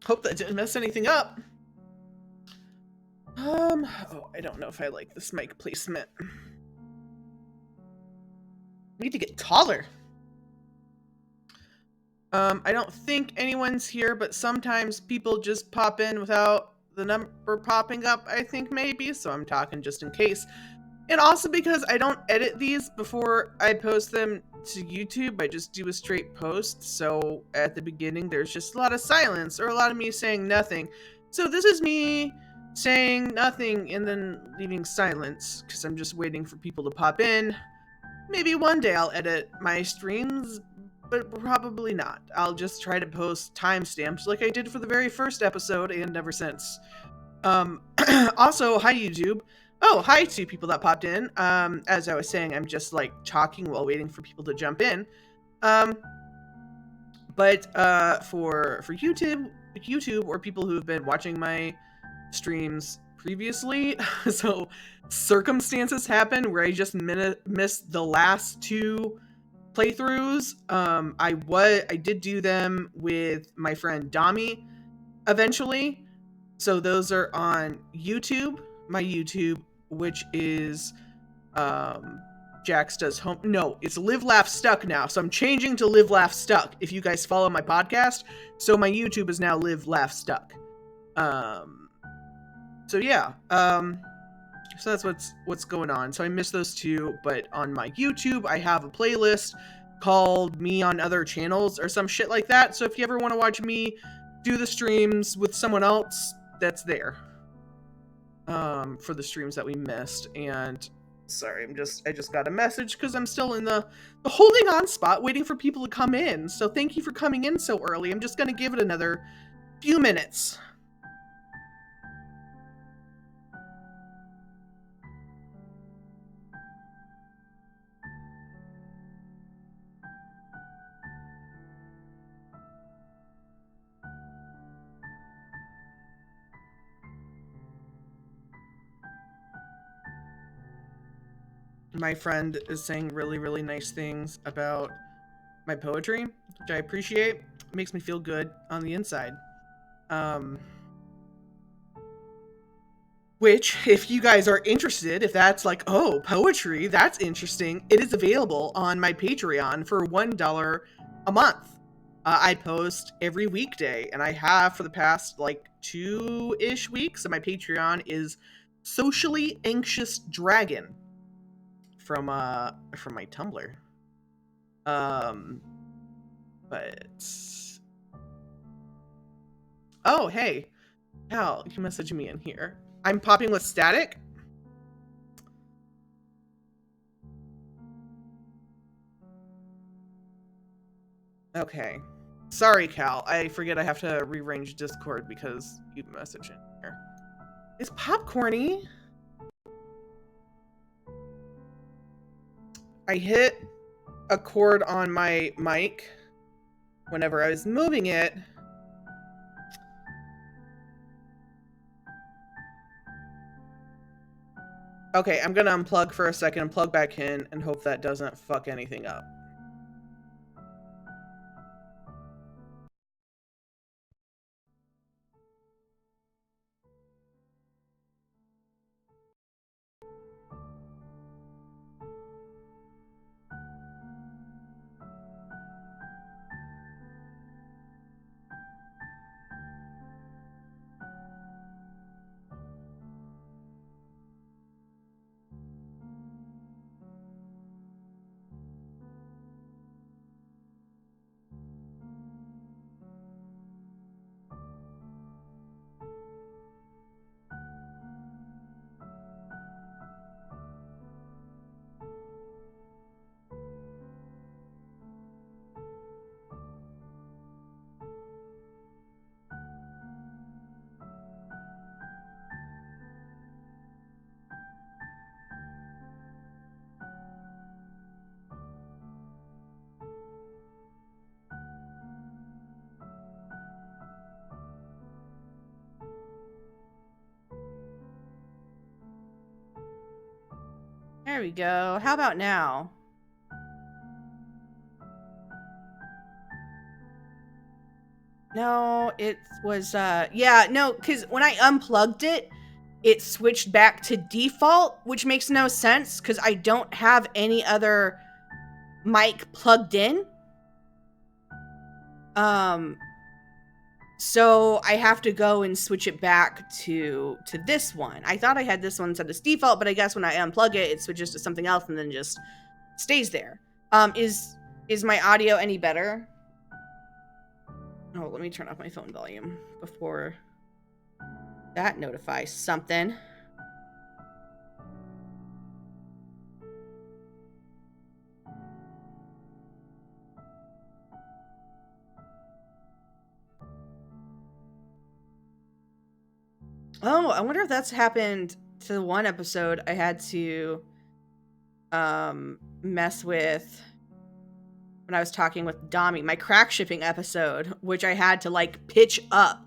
Hope that didn't mess anything up. Oh, I don't know if I like this mic placement. I need to get taller. I don't think anyone's here, but sometimes people just pop in without the number popping up, I think maybe, so I'm talking just in case. And also because I don't edit these before I post them to YouTube, I just do a straight post, so at the beginning there's just a lot of silence, or a lot of me saying nothing. So this is me saying nothing and then leaving silence, because I'm just waiting for people to pop in. Maybe one day I'll edit my streams, but probably not. I'll just try to post timestamps like I did for the very first episode and ever since. Also, hi YouTube. Oh, hi to people that popped in. As I was saying, I'm just like talking while waiting for people to jump in. But for YouTube or people who've been watching my streams previously, so circumstances happen where I just missed the last two playthroughs. I did do them with my friend Dami eventually. So those are on YouTube, my YouTube, which is Jax Does Home. No, it's Live Laugh Stuck now. So I'm changing to Live Laugh Stuck if you guys follow my podcast. So my YouTube is now Live Laugh Stuck. So yeah. So that's what's going on. So I missed those two, but on my YouTube I have a playlist called Me on Other Channels or some shit like that. So if you ever want to watch me do the streams with someone else, that's there. For the streams that we missed. And sorry, I just got a message because I'm still in the holding on spot waiting for people to come in. So thank you for coming in so early. I'm just gonna give it another few minutes. My friend is saying really, really nice things about my poetry, which I appreciate. It makes me feel good on the inside. Which, if you guys are interested, if that's like, oh, poetry, that's interesting, it is available on my Patreon for $1 a month. I post every weekday, and I have for the past like 2-ish weeks. And my Patreon is Socially Anxious Dragon from my Tumblr. But oh, hey, Hal, you messaged me in here. I'm popping with static. Okay. Sorry, Cal. I forget I have to rearrange Discord because you messaged in here. It's popcorny. I hit a cord on my mic whenever I was moving it. Okay, I'm gonna unplug for a second and plug back in and hope that doesn't fuck anything up. There we go. How about now? No, it was, yeah, no, because when I unplugged it, it switched back to default, which makes no sense because I don't have any other mic plugged in. So I have to go and switch it back to this one. I thought I had this one set as default, but I guess when I unplug it, it switches to something else and then just stays there. Is my audio any better? Oh, let me turn off my phone volume before that notifies something. Oh, I wonder if that's happened to the one episode I had to mess with when I was talking with Dami, my crack shipping episode, which I had to like pitch up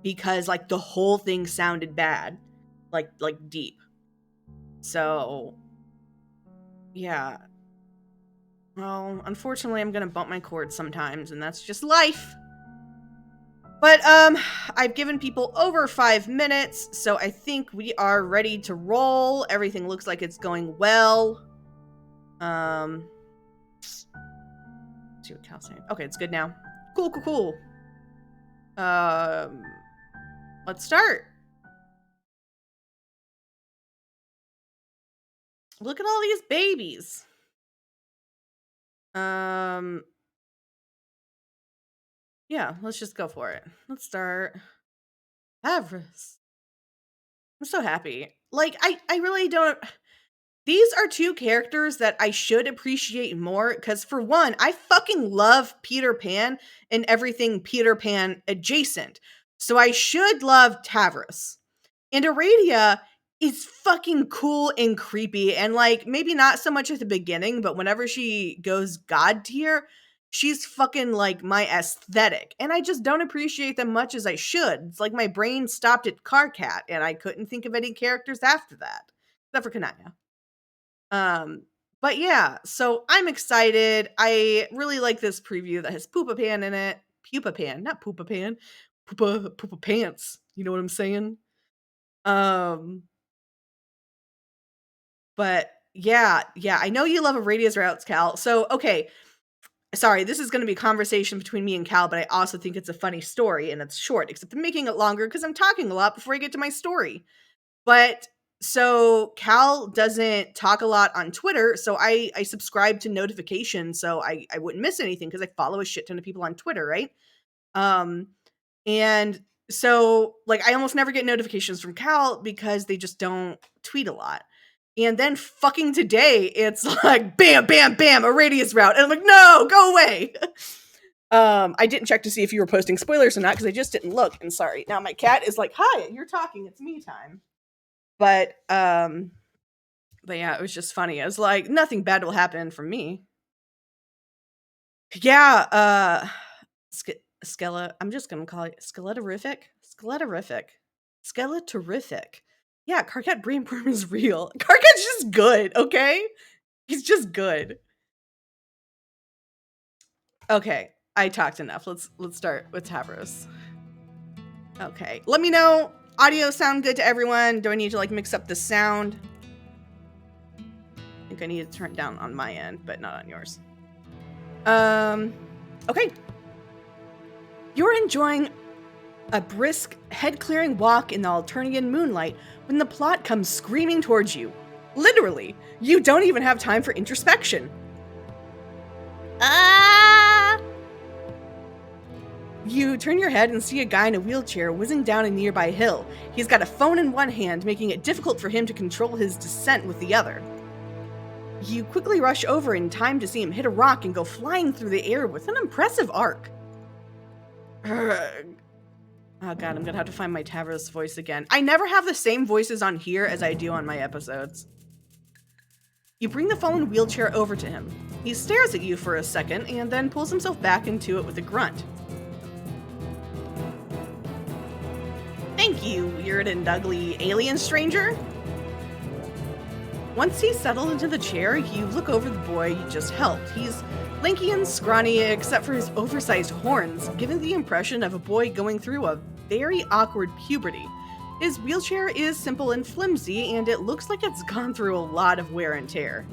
because like the whole thing sounded bad, like deep. So yeah. Well, unfortunately I'm gonna bump my cord sometimes, and that's just life. But I've given people over 5 minutes, so I think we are ready to roll. Everything looks like it's going well. See what Cal's saying. Okay, it's good now. Cool. Let's start. Look at all these babies. Yeah, let's just go for it. Let's start. Tavros. I'm so happy. Like, I really don't... These are two characters that I should appreciate more, because for one, I fucking love Peter Pan and everything Peter Pan adjacent. So I should love Tavros. And Aradia is fucking cool and creepy, and like, maybe not so much at the beginning, but whenever she goes god tier, she's fucking like my aesthetic, and I just don't appreciate them much as I should. It's like my brain stopped at Carcat, and I couldn't think of any characters after that, except for Kanaya. But yeah, so I'm excited. I really like this preview that has Poopa Pan in it. Pupa Pan, not Poopa Pan. Poopa Pants. You know what I'm saying? But yeah, I know you love Aradia's routes, Cal. So, okay. Sorry, this is going to be a conversation between me and Cal, but I also think it's a funny story, and it's short, except I'm making it longer because I'm talking a lot before I get to my story. But so Cal doesn't talk a lot on Twitter, so I subscribe to notifications so I wouldn't miss anything because I follow a shit ton of people on Twitter, right? And so like I almost never get notifications from Cal because they just don't tweet a lot. And then fucking today, it's like bam, bam, bam, Aradia's route, and I'm like, no, go away. I didn't check to see if you were posting spoilers or not because I just didn't look. And sorry, now my cat is like, hi, you're talking, it's me time. But yeah, it was just funny. I was like, nothing bad will happen from me. Yeah, Skella, I'm just gonna call it Skeletorific. Yeah, Carcat Brainworm is real. Carcat's just good, okay? He's just good. Okay, I talked enough. Let's start with Tavros. Okay, let me know. Audio sound good to everyone? Do I need to like mix up the sound? I think I need to turn it down on my end, but not on yours. Okay. You're enjoying a brisk, head-clearing walk in the Alternian moonlight when the plot comes screaming towards you. Literally, you don't even have time for introspection. You turn your head and see a guy in a wheelchair whizzing down a nearby hill. He's got a phone in one hand, making it difficult for him to control his descent with the other. You quickly rush over in time to see him hit a rock and go flying through the air with an impressive arc. Oh god, I'm gonna have to find my Tavros voice again. I never have the same voices on here as I do on my episodes. You bring the fallen wheelchair over to him. He stares at you for a second and then pulls himself back into it with a grunt. Thank you, weird and ugly alien stranger. Once he's settled into the chair, you look over the boy you just helped. He's lanky and scrawny, except for his oversized horns, giving the impression of a boy going through a very awkward puberty. His wheelchair is simple and flimsy, and it looks like it's gone through a lot of wear and tear.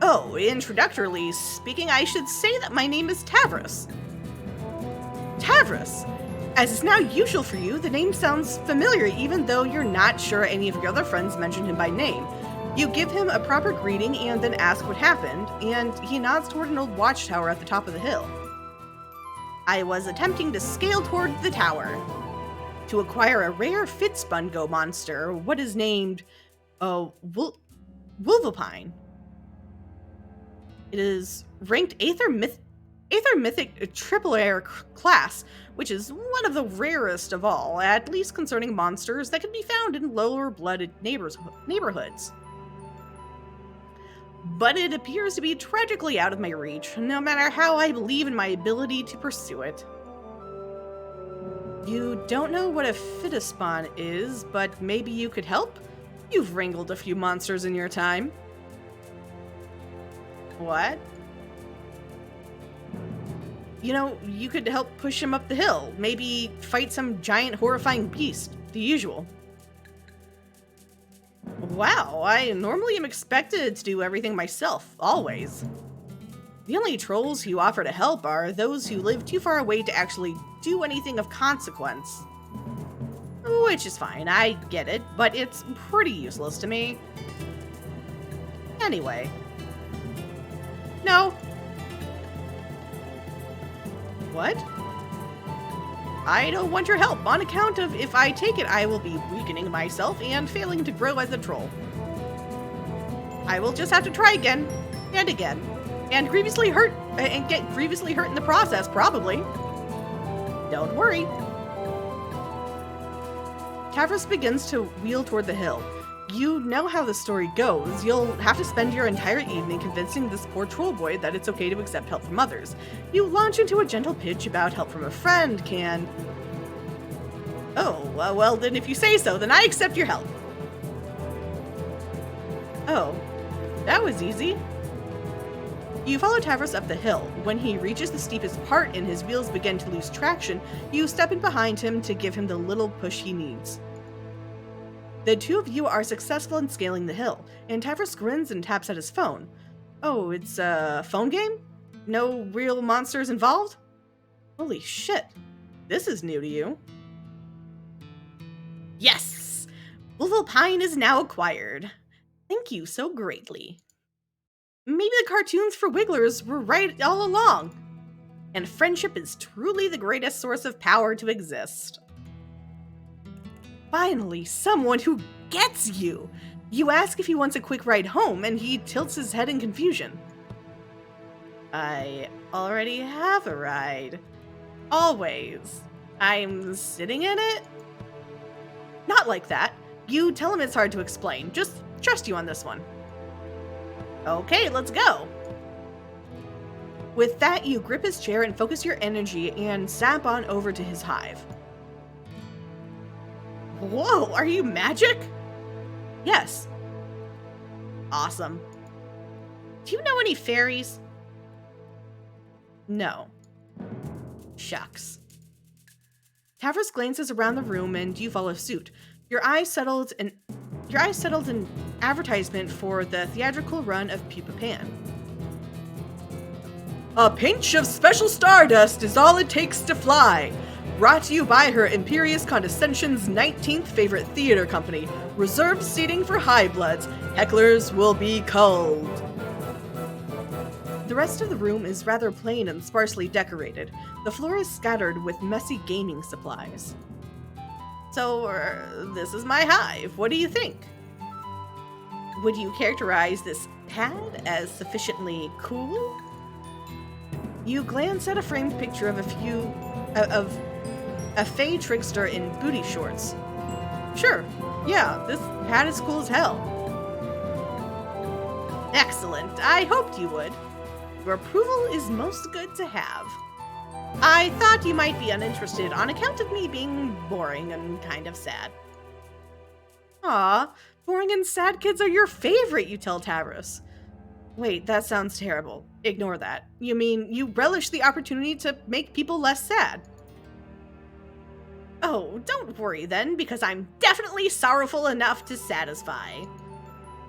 Oh, introductorily speaking, I should say that my name is Tavros. Tavros! As is now usual for you, the name sounds familiar even though you're not sure any of your other friends mentioned him by name. You give him a proper greeting and then ask what happened, and he nods toward an old watchtower at the top of the hill. I was attempting to scale toward the tower to acquire a rare Fitzbungo monster, what is named, Wolvapine. It is ranked Aether Mythic Triple Air class, which is one of the rarest of all, at least concerning monsters that can be found in lower-blooded neighborhoods. But it appears to be tragically out of my reach, no matter how I believe in my ability to pursue it. You don't know what a Fitispawn is, but maybe you could help? You've wrangled a few monsters in your time. What? You know, you could help push him up the hill. Maybe fight some giant horrifying beast. The usual. Wow, I normally am expected to do everything myself, always. The only trolls who offer to help are those who live too far away to actually do anything of consequence. Which is fine, I get it, but it's pretty useless to me. Anyway. No. What? I don't want your help, on account of if I take it, I will be weakening myself and failing to grow as a troll. I will just have to try again, and again, and get grievously hurt in the process, probably. Don't worry. Tavros begins to wheel toward the hill. You know how the story goes. You'll have to spend your entire evening convincing this poor troll boy that it's okay to accept help from others. You launch into a gentle pitch about help from a friend can... Oh, well then if you say so, then I accept your help. Oh, that was easy. You follow Tavros up the hill. When he reaches the steepest part and his wheels begin to lose traction, you step in behind him to give him the little push he needs. The two of you are successful in scaling the hill, and Tavros grins and taps at his phone. Oh, it's a phone game? No real monsters involved? Holy shit. This is new to you. Yes! Wolvapine is now acquired. Thank you so greatly. Maybe the cartoons for Wigglers were right all along. And friendship is truly the greatest source of power to exist. Finally, someone who gets you! You ask if he wants a quick ride home, and he tilts his head in confusion. I already have a ride. Always. I'm sitting in it? Not like that. You tell him it's hard to explain. Just trust you on this one. Okay, let's go. With that, you grip his chair and focus your energy and zap on over to his hive. Whoa, are you magic? Yes. Awesome. Do you know any fairies? No. Shucks. Tavros glances around the room and you follow suit. Your eye settled an advertisement for the theatrical run of Pupa Pan. A pinch of special stardust is all it takes to fly. Brought to you by Her Imperious Condescension's 19th favorite theater company. Reserved seating for high bloods. Hecklers will be culled. The rest of the room is rather plain and sparsely decorated. The floor is scattered with messy gaming supplies. So, this is my hive. What do you think? Would you characterize this pad as sufficiently cool? You glance at a framed picture of a fey trickster in booty shorts. Sure, yeah, this pad is cool as hell. Excellent, I hoped you would. Your approval is most good to have. I thought you might be uninterested on account of me being boring and kind of sad. Aw, boring and sad kids are your favorite, you tell Tavros. Wait, that sounds terrible. Ignore that. You mean you relish the opportunity to make people less sad? Oh, don't worry then, because I'm definitely sorrowful enough to satisfy.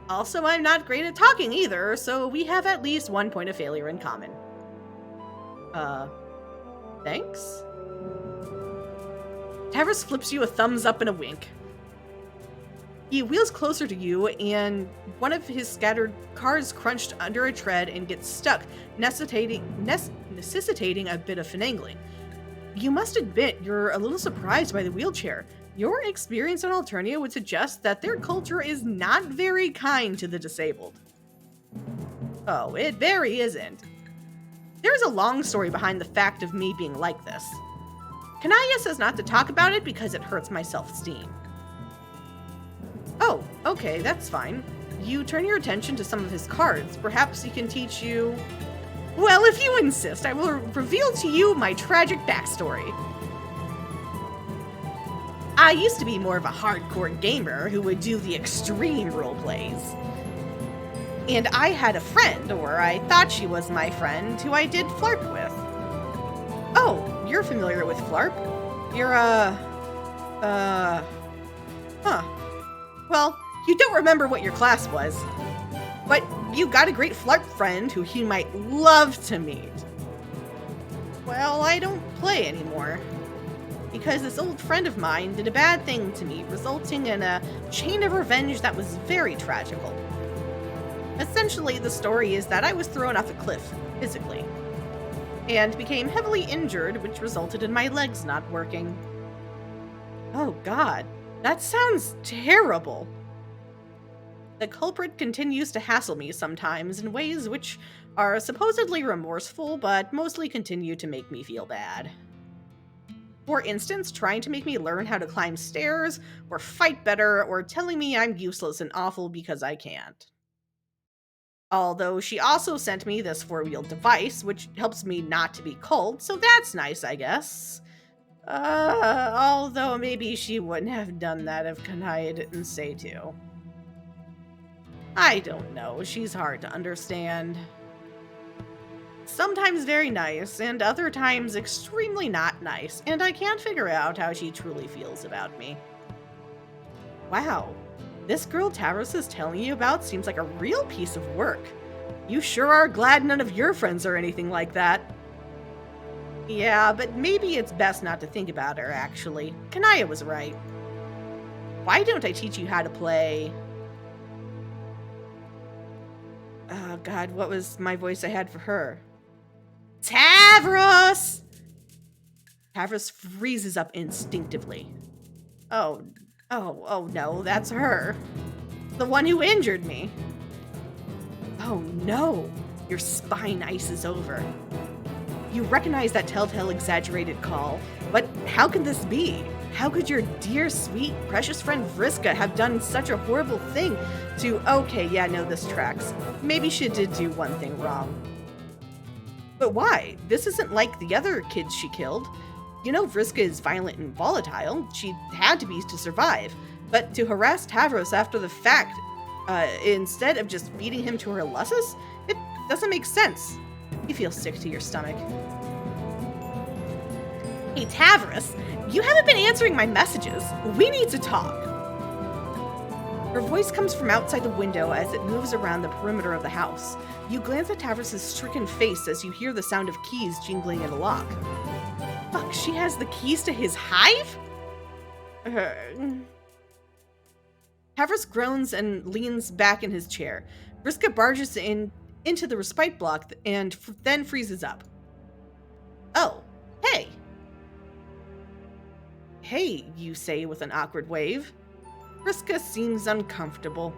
Also, I'm not great at talking either, so we have at least one point of failure in common. Thanks? Tavros flips you a thumbs up and a wink. He wheels closer to you, and one of his scattered cars crunched under a tread and gets stuck, necessitating a bit of finagling. You must admit you're a little surprised by the wheelchair. Your experience on Alternia would suggest that their culture is not very kind to the disabled. Oh, it very isn't. There's a long story behind the fact of me being like this. Kanaya says not to talk about it because it hurts my self-esteem. Oh, okay, that's fine. You turn your attention to some of his cards. Perhaps he can teach you... Well, if you insist, I will reveal to you my tragic backstory. I used to be more of a hardcore gamer who would do the extreme roleplays. And I had a friend, or I thought she was my friend, who I did flirt with. Oh, you're familiar with Flarp? You're, huh. Well, you don't remember what your class was. But you got a great Flarp friend who he might love to meet. Well, I don't play anymore. Because this old friend of mine did a bad thing to me, resulting in a chain of revenge that was very tragical. Essentially, the story is that I was thrown off a cliff, physically, and became heavily injured, which resulted in my legs not working. Oh god, that sounds terrible. The culprit continues to hassle me sometimes in ways which are supposedly remorseful, but mostly continue to make me feel bad. For instance, trying to make me learn how to climb stairs, or fight better, or telling me I'm useless and awful because I can't. Although she also sent me this 4-wheeled device, which helps me not to be cold, so that's nice, I guess. Although maybe she wouldn't have done that if Kanaya didn't say to. I don't know, she's hard to understand. Sometimes very nice, and other times extremely not nice, and I can't figure out how she truly feels about me. Wow, this girl Tavros is telling you about seems like a real piece of work. You sure are glad none of your friends are anything like that. Yeah, but maybe it's best not to think about her, actually. Kanaya was right. Why don't I teach you how to play... Oh god, what was my voice I had for her? Tavros! Tavros freezes up instinctively. Oh no, that's her. The one who injured me. Oh no, your spine ices over. You recognize that telltale exaggerated call, but how could this be? How could your dear, sweet, precious friend Vriska have done such a horrible thing to... Okay, yeah, no, this tracks. Maybe she did do one thing wrong. But why? This isn't like the other kids she killed. You know Vriska is violent and volatile. She had to be to survive. But to harass Tavros after the fact, instead of just feeding him to her lusses, it doesn't make sense. You feel sick to your stomach. Hey Tavros, you haven't been answering my messages. We need to talk. Her voice comes from outside the window as it moves around the perimeter of the house. You glance at Tavros' stricken face as you hear the sound of keys jingling in a lock. Fuck, she has the keys to his hive? Tavros groans and leans back in his chair. Vriska barges into the respite block and then freezes up. Oh, hey. Hey, you say with an awkward wave. Vriska seems uncomfortable.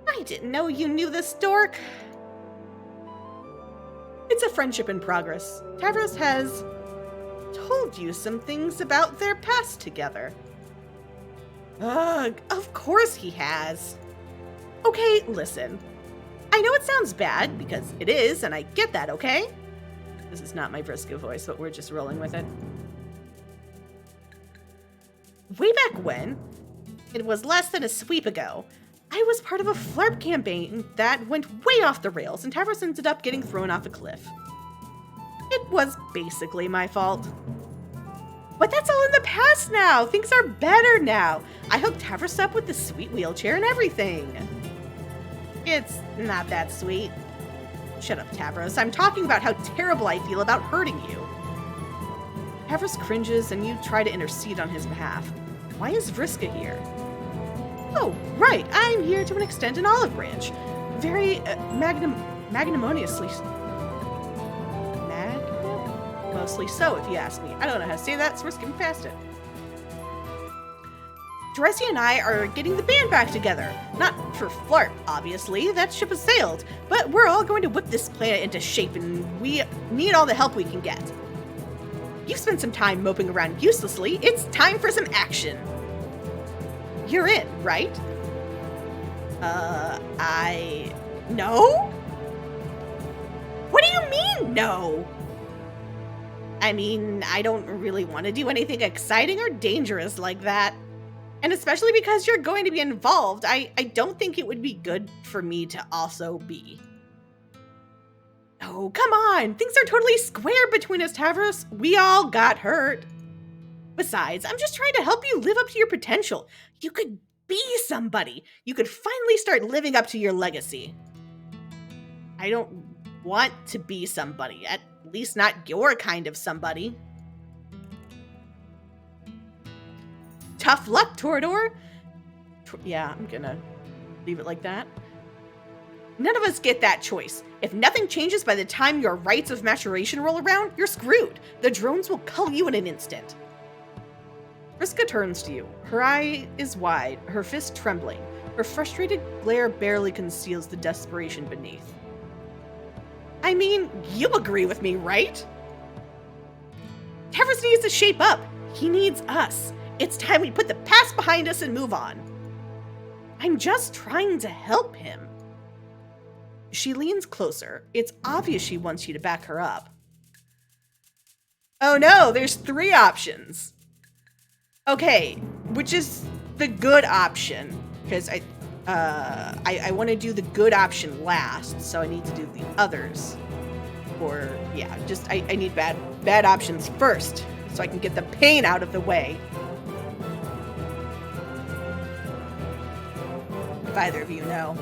I didn't know you knew this dork. It's a friendship in progress. Tavros has told you some things about their past together. Ugh, of course he has. Okay, listen. I know it sounds bad, because it is, and I get that, okay? This is not my Vriska voice, but we're just rolling with it. Way back when, It was less than a sweep ago. I was part of a flirt campaign that went way off the rails, and Tavros ended up getting thrown off a cliff. It was basically my fault. But that's all in the past now. Things are better now. I hooked Tavros up with the sweet wheelchair and everything. It's not that sweet. Shut up, Tavros. I'm talking about how terrible I feel about hurting you. Tavros cringes and you try to intercede on his behalf. Why is Vriska here? Oh, right. I'm here to extend an olive branch. Very magnanimously. Mostly so, if you ask me. I don't know how to say that, so we're skipping past it. Teresia and I are getting the band back together. Not for flirt, obviously. That ship has sailed. But we're all going to whip this planet into shape, and we need all the help we can get. You've spent some time moping around uselessly. It's time for some action. You're in, right? No? What do you mean, no? I mean, I don't really want to do anything exciting or dangerous like that. And especially because you're going to be involved, I don't think it would be good for me to also be. Oh, come on! Things are totally square between us, Tavros. We all got hurt. Besides, I'm just trying to help you live up to your potential. You could be somebody. You could finally start living up to your legacy. I don't want to be somebody, at least not your kind of somebody. Tough luck, Torador. Yeah, I'm gonna leave it like that. None of us get that choice. If nothing changes by the time your rites of maturation roll around, you're screwed. The drones will cull you in an instant. Vriska turns to you. Her eye is wide, her fist trembling. Her frustrated glare barely conceals the desperation beneath. I mean, you agree with me, right? Tavros needs to shape up. He needs us. It's time we put the past behind us and move on. I'm just trying to help him. She leans closer. It's obvious she wants you to back her up. Oh no, there's 3 options. Okay, which is the good option? Because I want to do the good option last, so I need to do the others. Or, yeah, just I need bad options first, so I can get the pain out of the way. If either of you know.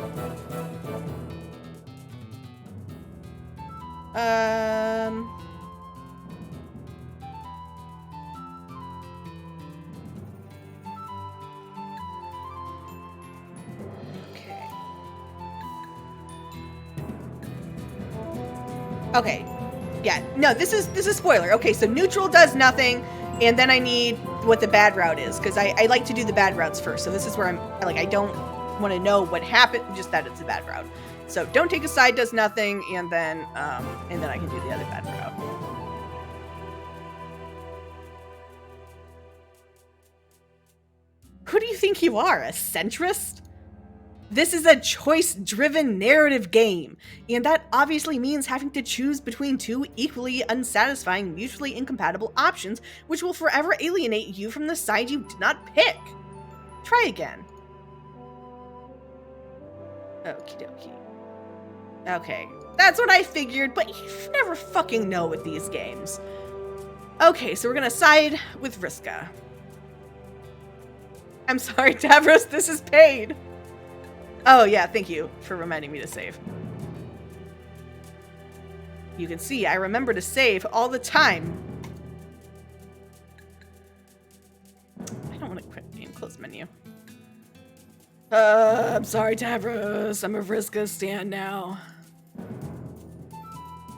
Okay. Yeah. No, this is spoiler. Okay, so neutral does nothing, and then I need what the bad route is, because I like to do the bad routes first. So this is where I don't want to know what happened, just that it's a bad route. So don't take a side does nothing, and then I can do the other bad route. Who do you think you are, a centrist? This is a choice-driven narrative game, and that obviously means having to choose between 2 equally unsatisfying, mutually incompatible options, which will forever alienate you from the side you did not pick. Try again. Okie dokie. Okay, that's what I figured, but you never fucking know with these games. Okay, so we're gonna side with Vriska. I'm sorry, Tavros, this is paid. Oh yeah, thank you for reminding me to save. You can see I remember to save all the time. I don't want to quit game, close menu. I'm sorry, Tavros. I'm a Vriska stan now.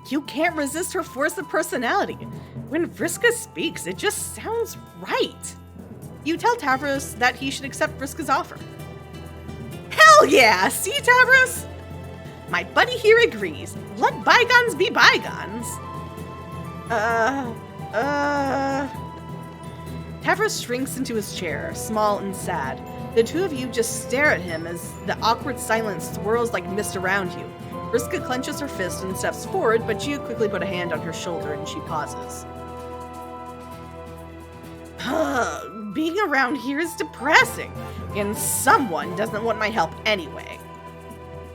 You can't resist her force of personality. When Vriska speaks, it just sounds right. You tell Tavros that he should accept Vriska's offer. Hell yeah! See, Tavros? My buddy here agrees. Let bygones be bygones. Tavros shrinks into his chair, small and sad. The 2 of you just stare at him as the awkward silence swirls like mist around you. Vriska clenches her fist and steps forward, but you quickly put a hand on her shoulder and she pauses. being around here is depressing, and someone doesn't want my help anyway.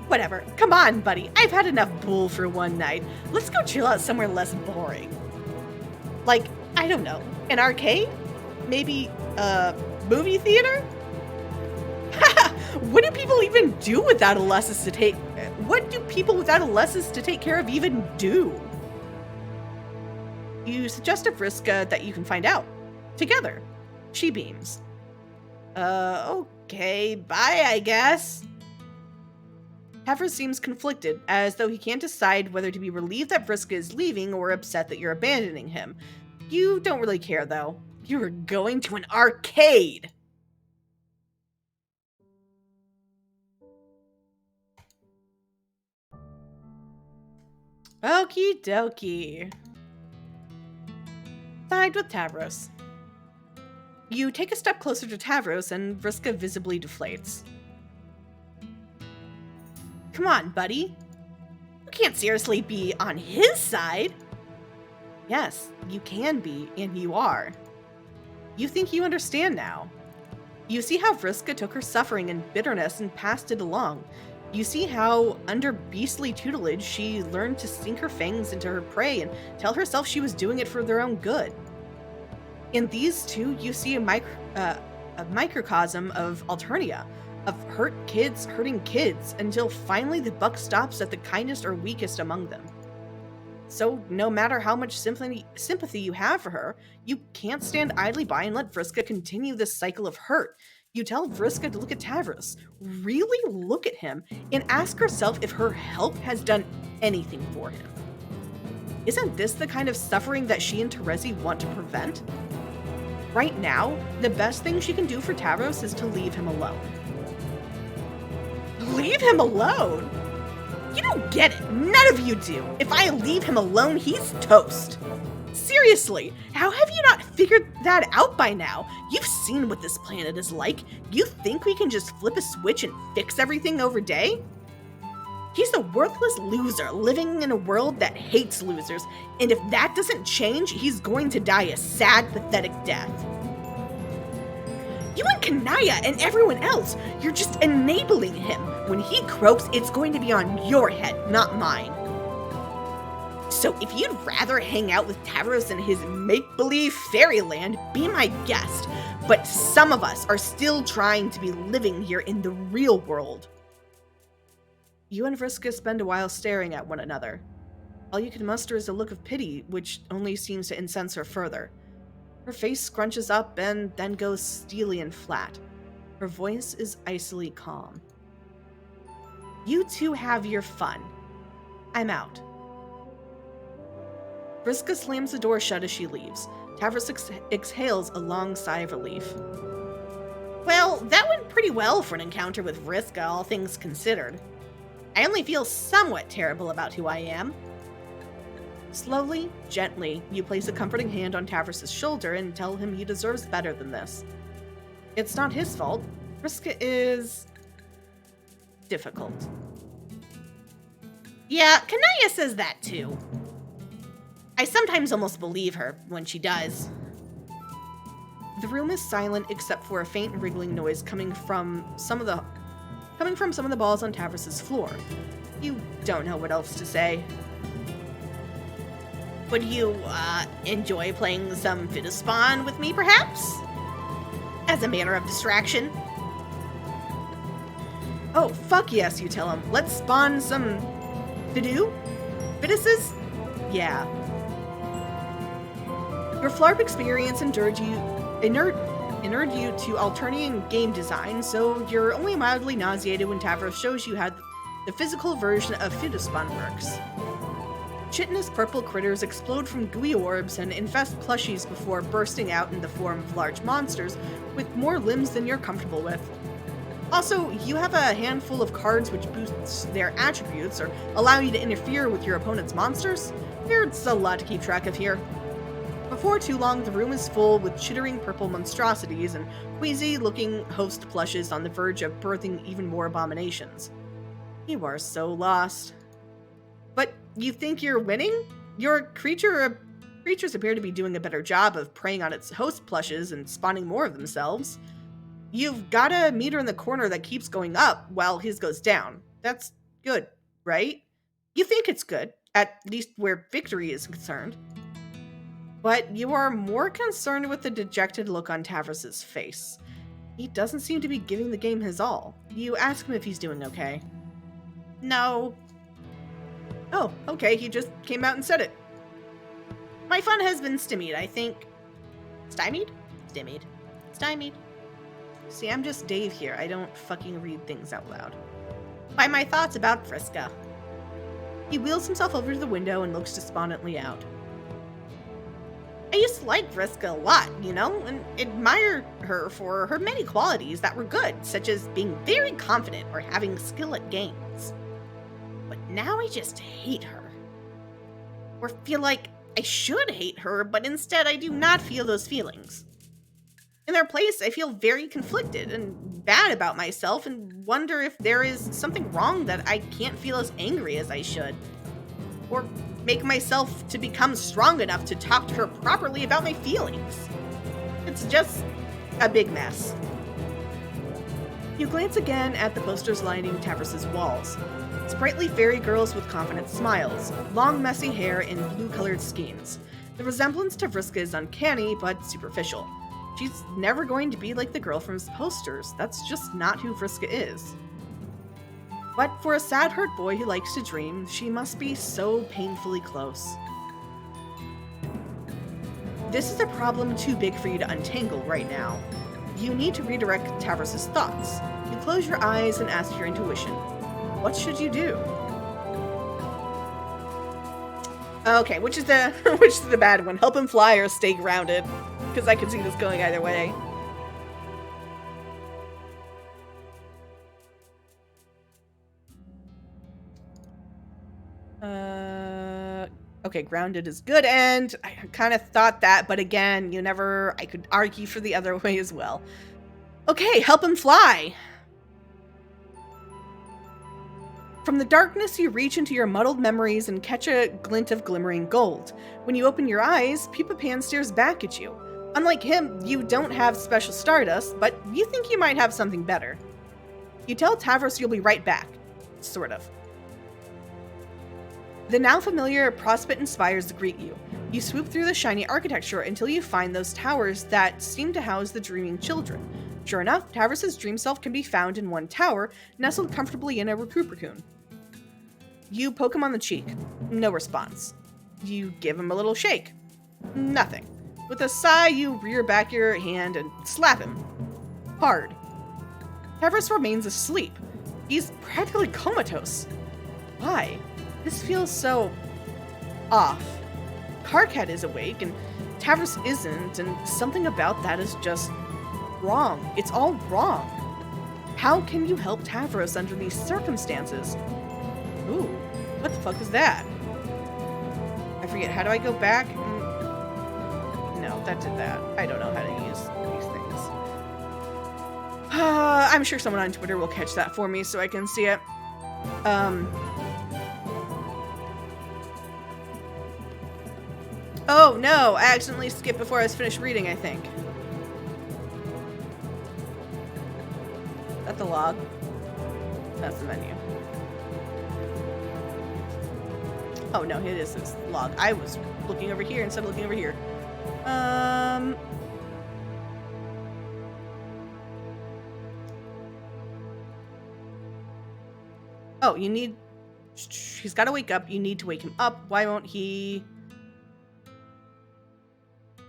Whatever, come on, buddy. I've had enough bull for one night. Let's go chill out somewhere less boring. Like, I don't know, an arcade? Maybe a movie theater? What do people even do with adolescents to take? What do people with adolescents to take care of even do? You suggest to Vriska that you can find out. Together. She beams. Okay, bye, I guess. Tavros seems conflicted, as though he can't decide whether to be relieved that Vriska is leaving or upset that you're abandoning him. You don't really care, though. You're going to an arcade! Okie dokie. Side with Tavros. You take a step closer to Tavros and Vriska visibly deflates. Come on, buddy. You can't seriously be on his side. Yes, you can be, and you are. You think you understand now. You see how Vriska took her suffering and bitterness and passed it along. You see how, under beastly tutelage, she learned to sink her fangs into her prey and tell herself she was doing it for their own good. In these two, you see a microcosm of Alternia, of hurt kids hurting kids, until finally the buck stops at the kindest or weakest among them. So, no matter how much sympathy you have for her, you can't stand idly by and let Vriska continue this cycle of hurt. You tell Vriska to look at Tavros, really look at him, and ask herself if her help has done anything for him. Isn't this the kind of suffering that she and Terezi want to prevent? Right now, the best thing she can do for Tavros is to leave him alone. Leave him alone? You don't get it. None of you do. If I leave him alone, he's toast. Seriously, how have you not figured that out by now? You've seen what this planet is like. You think we can just flip a switch and fix everything over day? He's a worthless loser living in a world that hates losers, and if that doesn't change, he's going to die a sad, pathetic death. You and Kanaya and everyone else, you're just enabling him. When he croaks, it's going to be on your head, not mine. So if you'd rather hang out with Tavros in his make-believe fairyland, be my guest. But some of us are still trying to be living here in the real world. You and Vriska spend a while staring at one another. All you can muster is a look of pity, which only seems to incense her further. Her face scrunches up and then goes steely and flat. Her voice is icily calm. You two have your fun. I'm out. Vriska slams the door shut as she leaves. Tavros exhales a long sigh of relief. Well, that went pretty well for an encounter with Vriska, all things considered. I only feel somewhat terrible about who I am. Slowly, gently, you place a comforting hand on Tavros' shoulder and tell him he deserves better than this. It's not his fault. Vriska is difficult. Yeah, Kanaya says that too. I sometimes almost believe her when she does. The room is silent except for a faint wriggling noise coming from some of the balls on Tavros' floor. You don't know what else to say. Would you, enjoy playing some Fiddlespawn with me, perhaps? As a manner of distraction? Oh, fuck yes, you tell him. Let's spawn some... Fidduses? Yeah. Your FLARP experience inured you to Alternian game design, so you're only mildly nauseated when Tavros shows you how the physical version of Fiddlespawn works. Chitinous purple critters explode from gooey orbs and infest plushies before bursting out in the form of large monsters with more limbs than you're comfortable with. Also, you have a handful of cards which boosts their attributes or allow you to interfere with your opponent's monsters. There's a lot to keep track of here. Before too long, the room is full with chittering purple monstrosities and queasy-looking host plushes on the verge of birthing even more abominations. You are so lost. But you think you're winning? Your creature creatures appear to be doing a better job of preying on its host plushes and spawning more of themselves. You've got a meter in the corner that keeps going up while his goes down. That's good, right? You think it's good, at least where victory is concerned. But you are more concerned with the dejected look on Tavros's face. He doesn't seem to be giving the game his all. You ask him if he's doing okay. No. Oh, okay, he just came out and said it. My fun has been stymied, I think. Stymied? Stymied. Stymied. See, I'm just Dave here. I don't fucking read things out loud. By my thoughts about Vriska. He wheels himself over to the window and looks despondently out. I used to like Vriska a lot, you know, and admire her for her many qualities that were good, such as being very confident or having skill at games. But now I just hate her. Or feel like I should hate her, but instead I do not feel those feelings. In their place, I feel very conflicted and bad about myself and wonder if there is something wrong that I can't feel as angry as I should. Or make myself to become strong enough to talk to her properly about my feelings. It's just a big mess. You glance again at the posters lining Tavros's walls. Sprightly fairy girls with confident smiles, long messy hair in blue-colored skeins. The resemblance to Vriska is uncanny, but superficial. She's never going to be like the girl from his posters. That's just not who Vriska is. But for a sad, hurt boy who likes to dream, she must be so painfully close. This is a problem too big for you to untangle right now. You need to redirect Tavros's thoughts. You close your eyes and ask your intuition. What should you do? Okay, which is the bad one? Help him fly or stay grounded? Because I could see this going either way. Okay, grounded is good, and I kind of thought that, but again, I could argue for the other way as well. Okay, help him fly! From the darkness, you reach into your muddled memories and catch a glint of glimmering gold. When you open your eyes, Pupa Pan stares back at you. Unlike him, you don't have special stardust, but you think you might have something better. You tell Tavros you'll be right back. Sort of. The now familiar Prospect Spires greet you. You swoop through the shiny architecture until you find those towers that seem to house the dreaming children. Sure enough, Tavros' dream self can be found in one tower, nestled comfortably in a Recupercoon. You poke him on the cheek. No response. You give him a little shake. Nothing. With a sigh, you rear back your hand and slap him. Hard. Tavros remains asleep. He's practically comatose. Why? This feels so off. Karkat is awake, and Tavros isn't, and something about that is just wrong. It's all wrong. How can you help Tavros under these circumstances? Ooh, what the fuck is that? I forget, how do I go back? No, that did that. I don't know how to use these things. I'm sure someone on Twitter will catch that for me so I can see it. Oh no, I accidentally skipped before I was finished reading, I think. Is that the log? That's the menu. Oh no, it is this log. I was looking over here instead of looking over here. Oh, you need... He's got to wake up. You need to wake him up. Why won't he...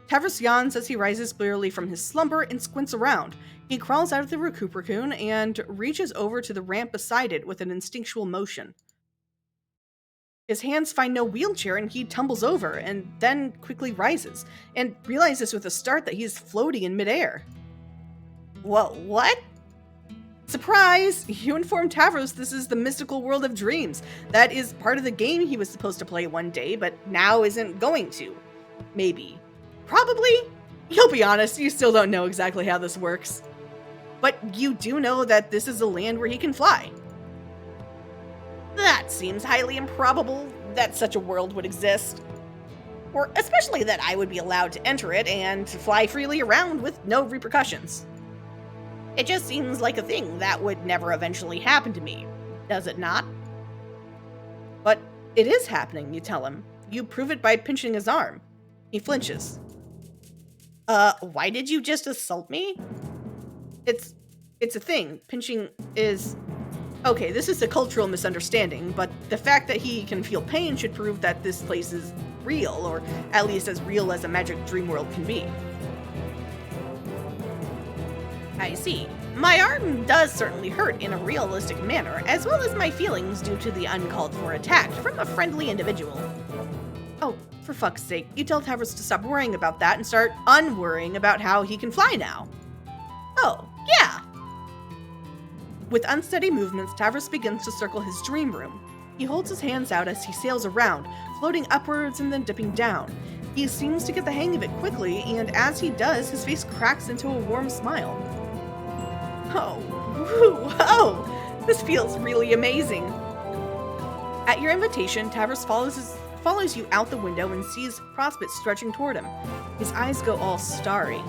Tavros yawns as he rises wearily from his slumber and squints around. He crawls out of the Recupercoon and reaches over to the ramp beside it with an instinctual motion. His hands find no wheelchair and he tumbles over and then quickly rises and realizes with a start that he is floating in midair. Whoa, what? Surprise! You informed Tavros this is the mystical world of dreams. That is part of the game he was supposed to play one day, but now isn't going to. Maybe. Probably. You'll be honest, you still don't know exactly how this works. But you do know that this is a land where he can fly. That seems highly improbable that such a world would exist. Or especially that I would be allowed to enter it and fly freely around with no repercussions. It just seems like a thing that would never eventually happen to me, does it not? But it is happening, you tell him. You prove it by pinching his arm. He flinches. Why did you just assault me? It's a thing. Pinching is... Okay, this is a cultural misunderstanding, but the fact that he can feel pain should prove that this place is real, or at least as real as a magic dream world can be. I see. My arm does certainly hurt in a realistic manner, as well as my feelings due to the uncalled for attack from a friendly individual. Oh, for fuck's sake, you tell Tavros to stop worrying about that and start unworrying about how he can fly now. Oh, yeah. With unsteady movements, Tavros begins to circle his dream room. He holds his hands out as he sails around, floating upwards and then dipping down. He seems to get the hang of it quickly, and as he does, his face cracks into a warm smile. Oh, whoa, this feels really amazing. At your invitation, Tavros follows you out the window and sees Prospect stretching toward him. His eyes go all starry.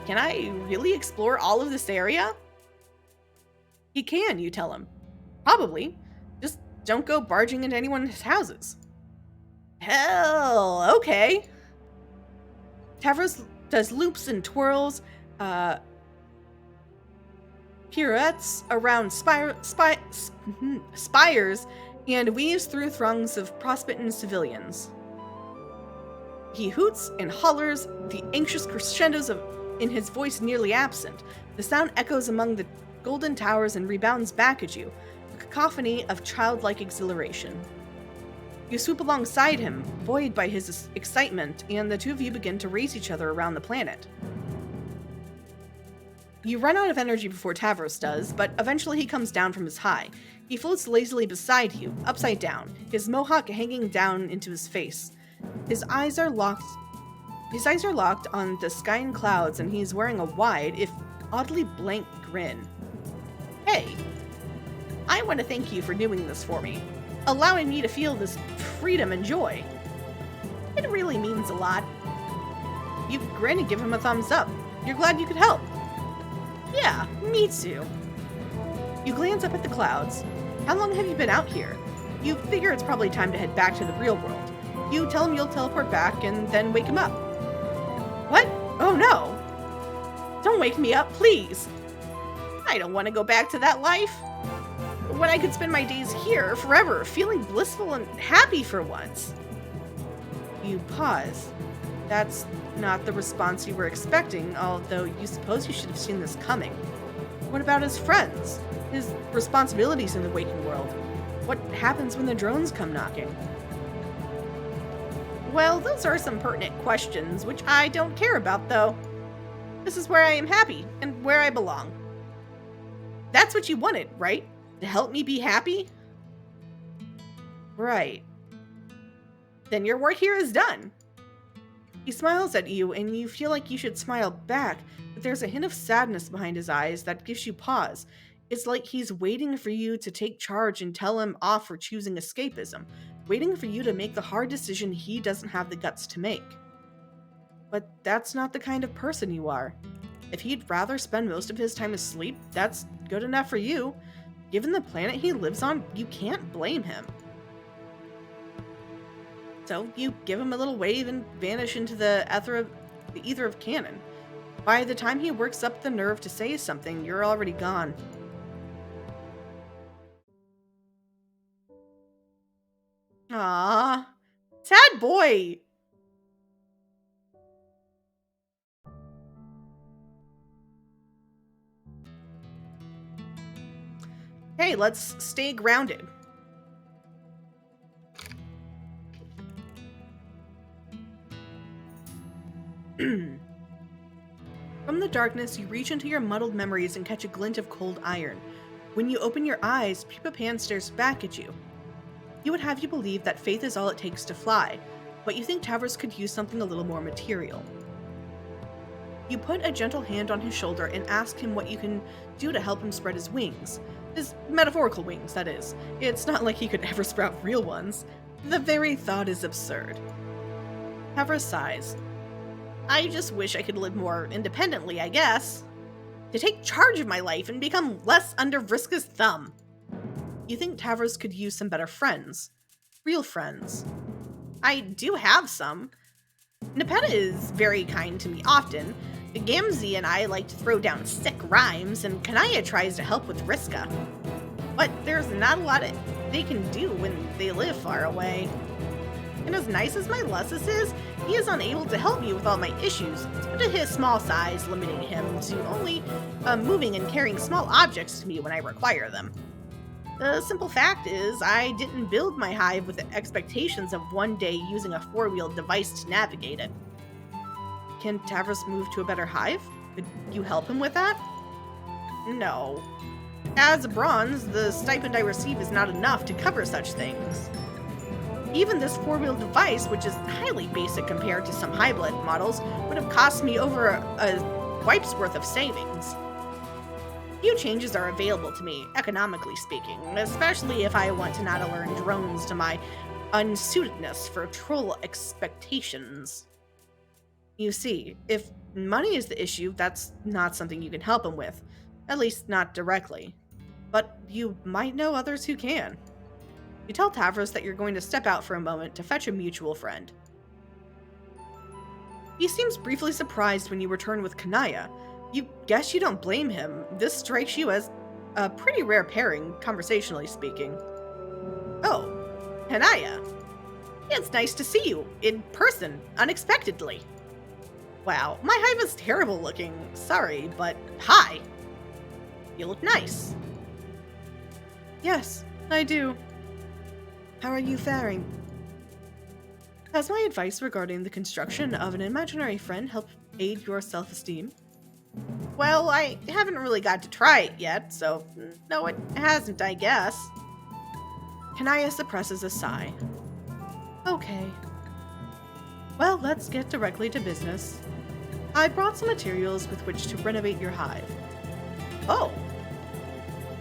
Can I really explore all of this area? He can, you tell him. Probably. Just don't go barging into anyone's houses. Hell, okay. Tavros does loops and twirls, pirouettes around spires, and weaves through throngs of Prospectan civilians. He hoots and hollers, the anxious crescendos in his voice nearly absent. The sound echoes among the golden towers and rebounds back at you, a cacophony of childlike exhilaration. You swoop alongside him, buoyed by his excitement, and the two of you begin to race each other around the planet. You run out of energy before Tavros does, but eventually he comes down from his high. He floats lazily beside you, upside down, his mohawk hanging down into his face. His eyes are locked on the sky and clouds, and he's wearing a wide, if oddly blank, grin. Hey, I want to thank you for doing this for me, allowing me to feel this freedom and joy. It really means a lot. You grin and give him a thumbs up. You're glad you could help. Yeah, me too. You glance up at the clouds. How long have you been out here? You figure it's probably time to head back to the real world. You tell him you'll teleport back and then wake him up. What? Oh no! Don't wake me up, please! I don't want to go back to that life. When I could spend my days here forever, feeling blissful and happy for once. You pause. That's not the response you were expecting, although you suppose you should have seen this coming. What about his friends? His responsibilities in the waking world? What happens when the drones come knocking? Well, those are some pertinent questions, which I don't care about, though. This is where I am happy, and where I belong. That's what you wanted, right? To help me be happy? Right. Then your work here is done. He smiles at you, and you feel like you should smile back, but there's a hint of sadness behind his eyes that gives you pause. It's like he's waiting for you to take charge and tell him off for choosing escapism, waiting for you to make the hard decision he doesn't have the guts to make. But that's not the kind of person you are. If he'd rather spend most of his time asleep, that's good enough for you. Given the planet he lives on, you can't blame him. So you give him a little wave and vanish into the ether of canon. By the time he works up the nerve to say something, you're already gone. Aww. Sad boy! Hey, let's stay grounded. From the darkness, you reach into your muddled memories and catch a glint of cold iron. When you open your eyes, Pupa Pan stares back at you. He would have you believe that faith is all it takes to fly, but you think Tavros could use something a little more material. You put a gentle hand on his shoulder and ask him what you can do to help him spread his wings. His metaphorical wings, that is. It's not like he could ever sprout real ones. The very thought is absurd. Tavros sighs. I just wish I could live more independently, I guess. To take charge of my life and become less under Vriska's thumb. You think Tavros could use some better friends? Real friends. I do have some. Nepeta is very kind to me often. Gamzee and I like to throw down sick rhymes, and Kanaya tries to help with Vriska. But there's not a lot they can do when they live far away. And as nice as my Lussus is, he is unable to help me with all my issues due to his small size limiting him to only moving and carrying small objects to me when I require them. The simple fact is, I didn't build my hive with the expectations of one day using a four-wheeled device to navigate it. Can Tavros move to a better hive? Could you help him with that? No. As a bronze, the stipend I receive is not enough to cover such things. Even this four-wheeled device, which is highly basic compared to some high-blood models, would have cost me over a wipe's worth of savings. Few changes are available to me, economically speaking, especially if I want to not learn drones to my unsuitedness for troll expectations. You see, if money is the issue, that's not something you can help him with, at least not directly. But you might know others who can. You tell Tavros that you're going to step out for a moment to fetch a mutual friend. He seems briefly surprised when you return with Kanaya. You guess you don't blame him. This strikes you as a pretty rare pairing, conversationally speaking. Oh, Kanaya. It's nice to see you, in person, unexpectedly. Wow, my hive is terrible looking. Sorry, but hi. You look nice. Yes, I do. How are you faring? Has my advice regarding the construction of an imaginary friend helped aid your self-esteem? Well, I haven't really got to try it yet, so no, it hasn't, I guess. Kanaya suppresses a sigh. Okay. Well, let's get directly to business. I brought some materials with which to renovate your hive. Oh.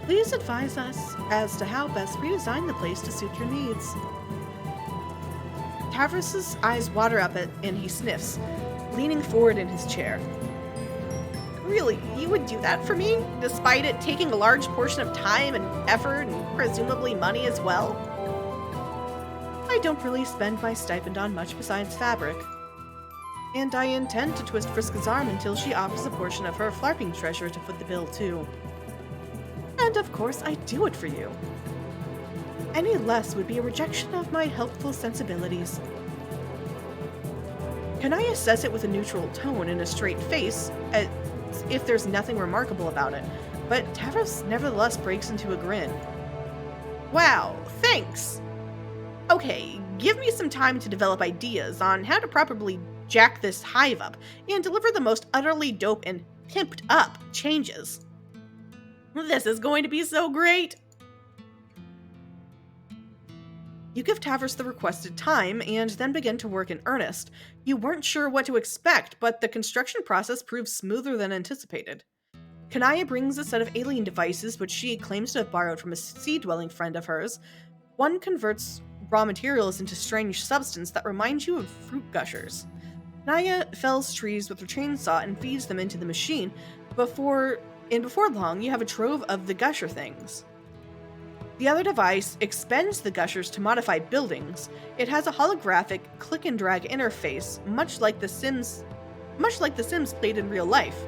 Please advise us as to how best redesign the place to suit your needs. Tavros' eyes water up and he sniffs, leaning forward in his chair. Really, you would do that for me, despite it taking a large portion of time and effort and presumably money as well? I don't really spend my stipend on much besides fabric. And I intend to twist Vriska's arm until she offers a portion of her flarping treasure to foot the bill too. And of course I do it for you. Any less would be a rejection of my helpful sensibilities. Kanaya says it with a neutral tone and a straight face, as if there's nothing remarkable about it, but Tavros nevertheless breaks into a grin. Wow, thanks! Okay, give me some time to develop ideas on how to properly jack this hive up and deliver the most utterly dope and pimped up changes. This is going to be so great! You give Tavros the requested time and then begin to work in earnest. You weren't sure what to expect, but the construction process proves smoother than anticipated. Kanaya brings a set of alien devices which she claims to have borrowed from a sea-dwelling friend of hers. One converts raw materials into strange substance that reminds you of fruit gushers. Kanaya fells trees with her chainsaw and feeds them into the machine. Before long, you have a trove of the gusher things. The other device expends the gushers to modify buildings. It has a holographic click-and-drag interface, much like the Sims played in real life.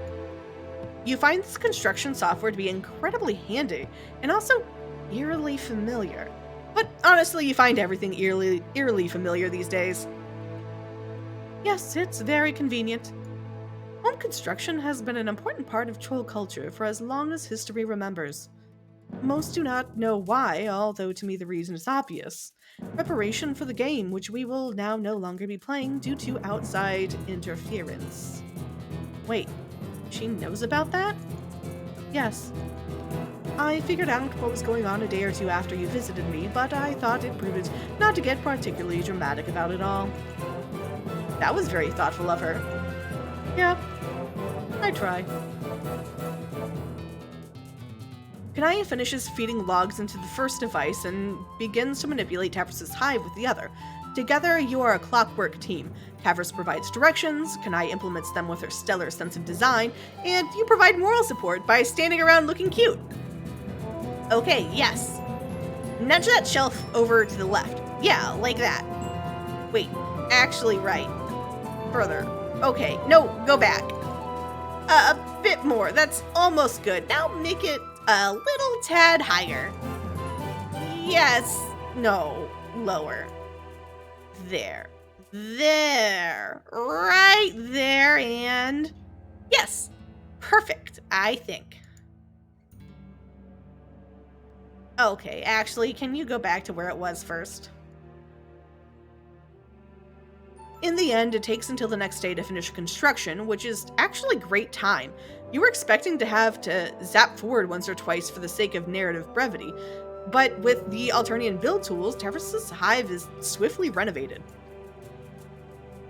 You find this construction software to be incredibly handy, and also eerily familiar. But honestly, you find everything eerily familiar these days. Yes, it's very convenient. Home construction has been an important part of troll culture for as long as history remembers. Most do not know why, although to me the reason is obvious. Preparation for the game, which we will now no longer be playing due to outside interference. Wait, she knows about that? Yes. I figured out what was going on a day or two after you visited me, but I thought it prudent not to get particularly dramatic about it all. That was very thoughtful of her. Yeah, I try. Kanaya finishes feeding logs into the first device and begins to manipulate Tavros' hive with the other. Together, you are a clockwork team. Tavros provides directions, Kanai implements them with her stellar sense of design, and you provide moral support by standing around looking cute. Okay, yes. Nudge that shelf over to the left. Yeah, like that. Wait, actually right. Further. Okay, no, go back. A bit more, that's almost good. Now make it a little tad higher. Yes, no, lower. There. Right there, and yes, perfect, I think. Okay, actually, can you go back to where it was first? In the end, it takes until the next day to finish construction, which is actually great time. You were expecting to have to zap forward once or twice for the sake of narrative brevity, but with the Alternian build tools, Tavros' hive is swiftly renovated.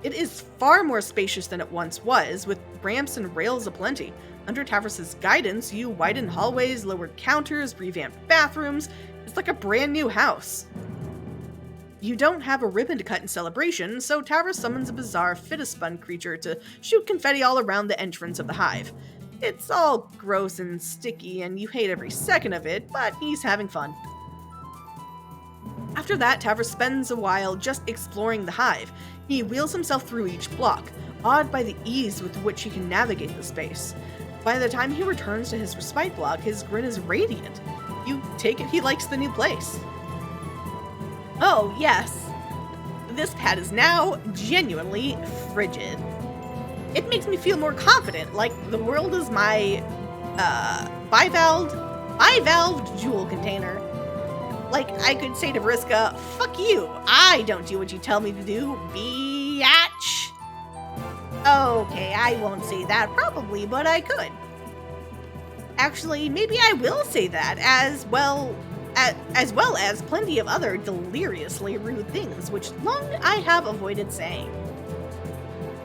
It is far more spacious than it once was, with ramps and rails aplenty. Under Tavros' guidance, you widened hallways, lowered counters, revamped bathrooms. It's like a brand new house. You don't have a ribbon to cut in celebration, so Tavros summons a bizarre Fitaspun creature to shoot confetti all around the entrance of the hive. It's all gross and sticky, and you hate every second of it, but he's having fun. After that, Tavros spends a while just exploring the hive. He wheels himself through each block, awed by the ease with which he can navigate the space. By the time he returns to his respite block, his grin is radiant. You take it he likes the new place. Oh, yes. This pad is now genuinely frigid. It makes me feel more confident, like the world is my, bivalved jewel container. Like I could say to Vriska, fuck you, I don't do what you tell me to do, biatch. Okay, I won't say that probably, but I could. Actually, maybe I will say that, as well as plenty of other deliriously rude things, which long I have avoided saying.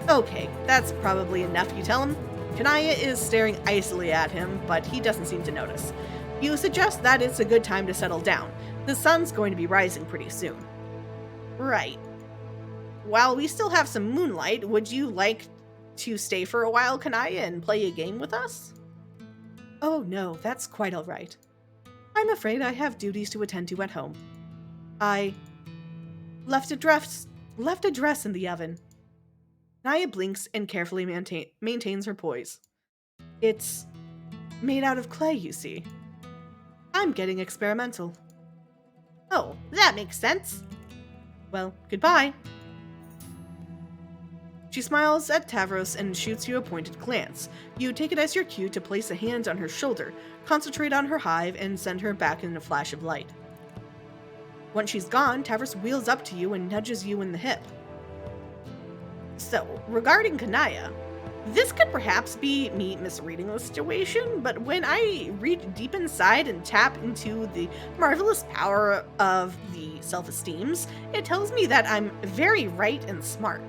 Okay, that's probably enough, you tell him. Kanaya is staring icily at him, but he doesn't seem to notice. You suggest that it's a good time to settle down. The sun's going to be rising pretty soon. Right. While we still have some moonlight, would you like to stay for a while, Kanaya, and play a game with us? Oh no, that's quite all right. I'm afraid I have duties to attend to at home. I left a dress in the oven. Naya blinks and carefully maintains her poise. It's made out of clay, you see. I'm getting experimental. Oh, that makes sense. Well, goodbye. She smiles at Tavros and shoots you a pointed glance. You take it as your cue to place a hand on her shoulder, concentrate on her hive, and send her back in a flash of light. Once she's gone, Tavros wheels up to you and nudges you in the hip. So, regarding Kanaya, this could perhaps be me misreading the situation, but when I reach deep inside and tap into the marvelous power of the self-esteems, it tells me that I'm very right and smart.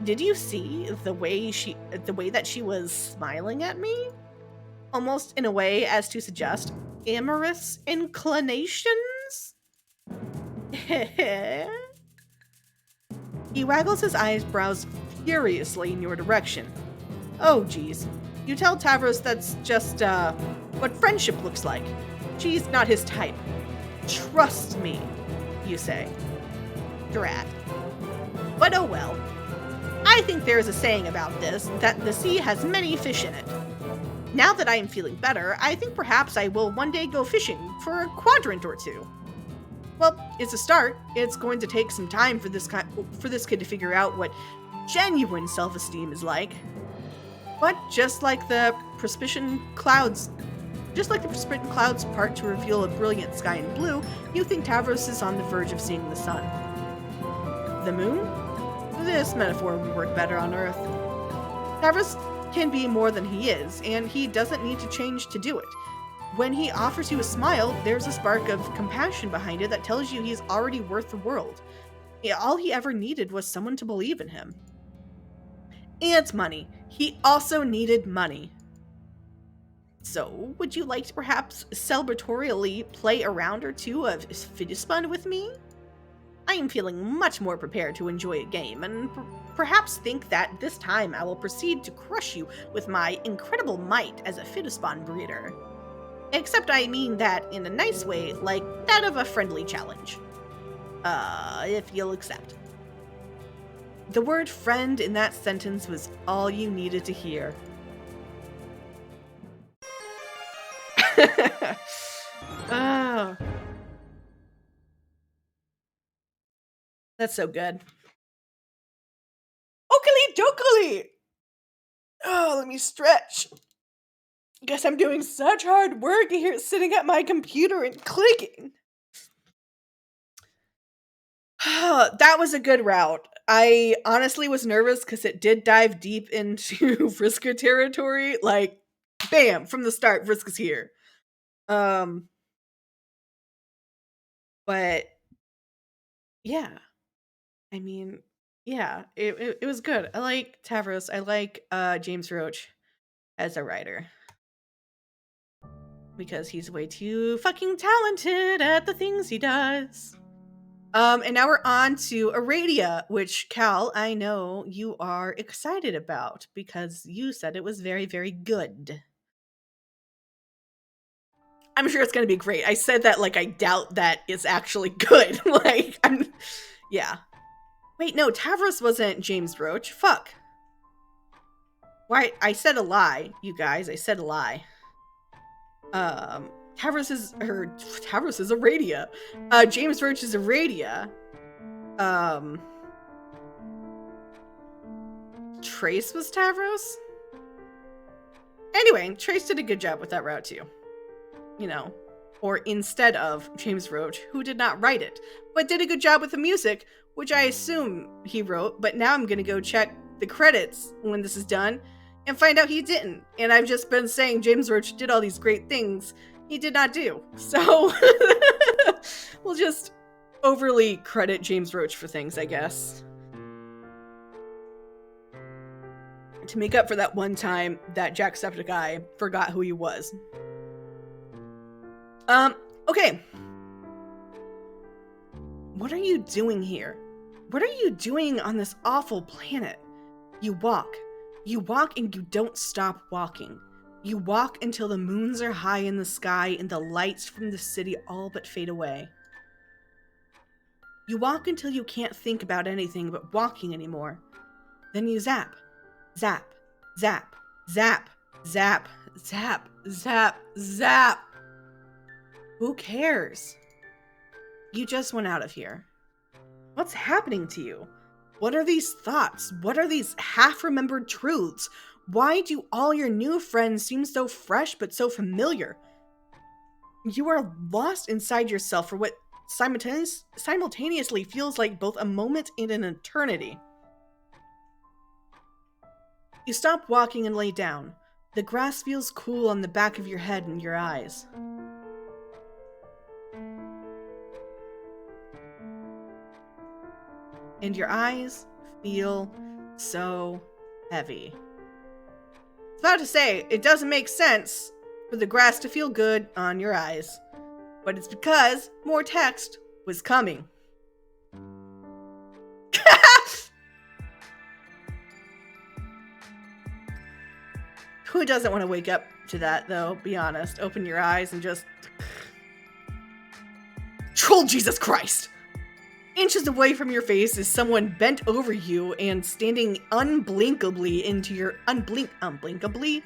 Did you see the way that she was smiling at me? Almost in a way as to suggest amorous inclinations? He waggles his eyebrows furiously in your direction. Oh geez, you tell Tavros that's just, what friendship looks like. She's not his type. Trust me, you say. Drat. But oh well. I think there's a saying about this, that the sea has many fish in it. Now that I am feeling better, I think perhaps I will one day go fishing for a quadrant or two. Well, it's a start. It's going to take some time for this kid to figure out what genuine self-esteem is like. But just like the precipitation clouds part to reveal a brilliant sky in blue, you think Tavros is on the verge of seeing the sun. The moon? This metaphor would work better on Earth. Tavros can be more than he is, and he doesn't need to change to do it. When he offers you a smile, there's a spark of compassion behind it that tells you he's already worth the world. All he ever needed was someone to believe in him. And money. He also needed money. So, would you like to perhaps celebratorially play a round or two of Fiddispun with me? I am feeling much more prepared to enjoy a game, and perhaps think that this time I will proceed to crush you with my incredible might as a Fiduspawn breeder. Except I mean that in a nice way, like that of a friendly challenge. If you'll accept. The word friend in that sentence was all you needed to hear. Oh. That's so good. Okily dokily! Oh, let me stretch. Guess I'm doing such hard work here sitting at my computer and clicking. That was a good route. I honestly was nervous because it did dive deep into Vriska territory. Like, bam, from the start, Vriska's here. But yeah, I mean, yeah, it was good. I like Tavros. I like James Roach as a writer because he's way too fucking talented at the things he does. And now we're on to Aradia, which, Cal, I know you are excited about because you said it was very, very good. I'm sure it's going to be great. I said that like I doubt that it's actually good. Yeah. Wait, no, Tavros wasn't James Roach. Fuck. Why? I said a lie, you guys. I said a lie. Tavros is Aradia. James Roach is Aradia. Trace was Tavros? Anyway, Trace did a good job with that route too. You know, or instead of James Roach, who did not write it, but did a good job with the music, which I assume he wrote, but now I'm gonna go check the credits when this is done and find out he didn't. And I've just been saying James Roach did all these great things he did not do. So we'll just overly credit James Roach for things, I guess. To make up for that one time that Jacksepticeye forgot who he was. Okay. What are you doing here? What are you doing on this awful planet? You walk. You walk and you don't stop walking. You walk until the moons are high in the sky and the lights from the city all but fade away. You walk until you can't think about anything but walking anymore. Then you zap. Zap. Zap. Zap. Zap. Zap. Zap. Zap. Who cares? You just went out of here. What's happening to you? What are these thoughts? What are these half-remembered truths? Why do all your new friends seem so fresh but so familiar? You are lost inside yourself for what simultaneously feels like both a moment and an eternity. You stop walking and lay down. The grass feels cool on the back of your head and your eyes. And your eyes feel so heavy. I was about to say, it doesn't make sense for the grass to feel good on your eyes, but it's because more text was coming. Who doesn't want to wake up to that, though? Be honest. Open your eyes and just... Troll Jesus Christ! Inches away from your face is someone bent over you and standing unblinkingly into your unblinkingly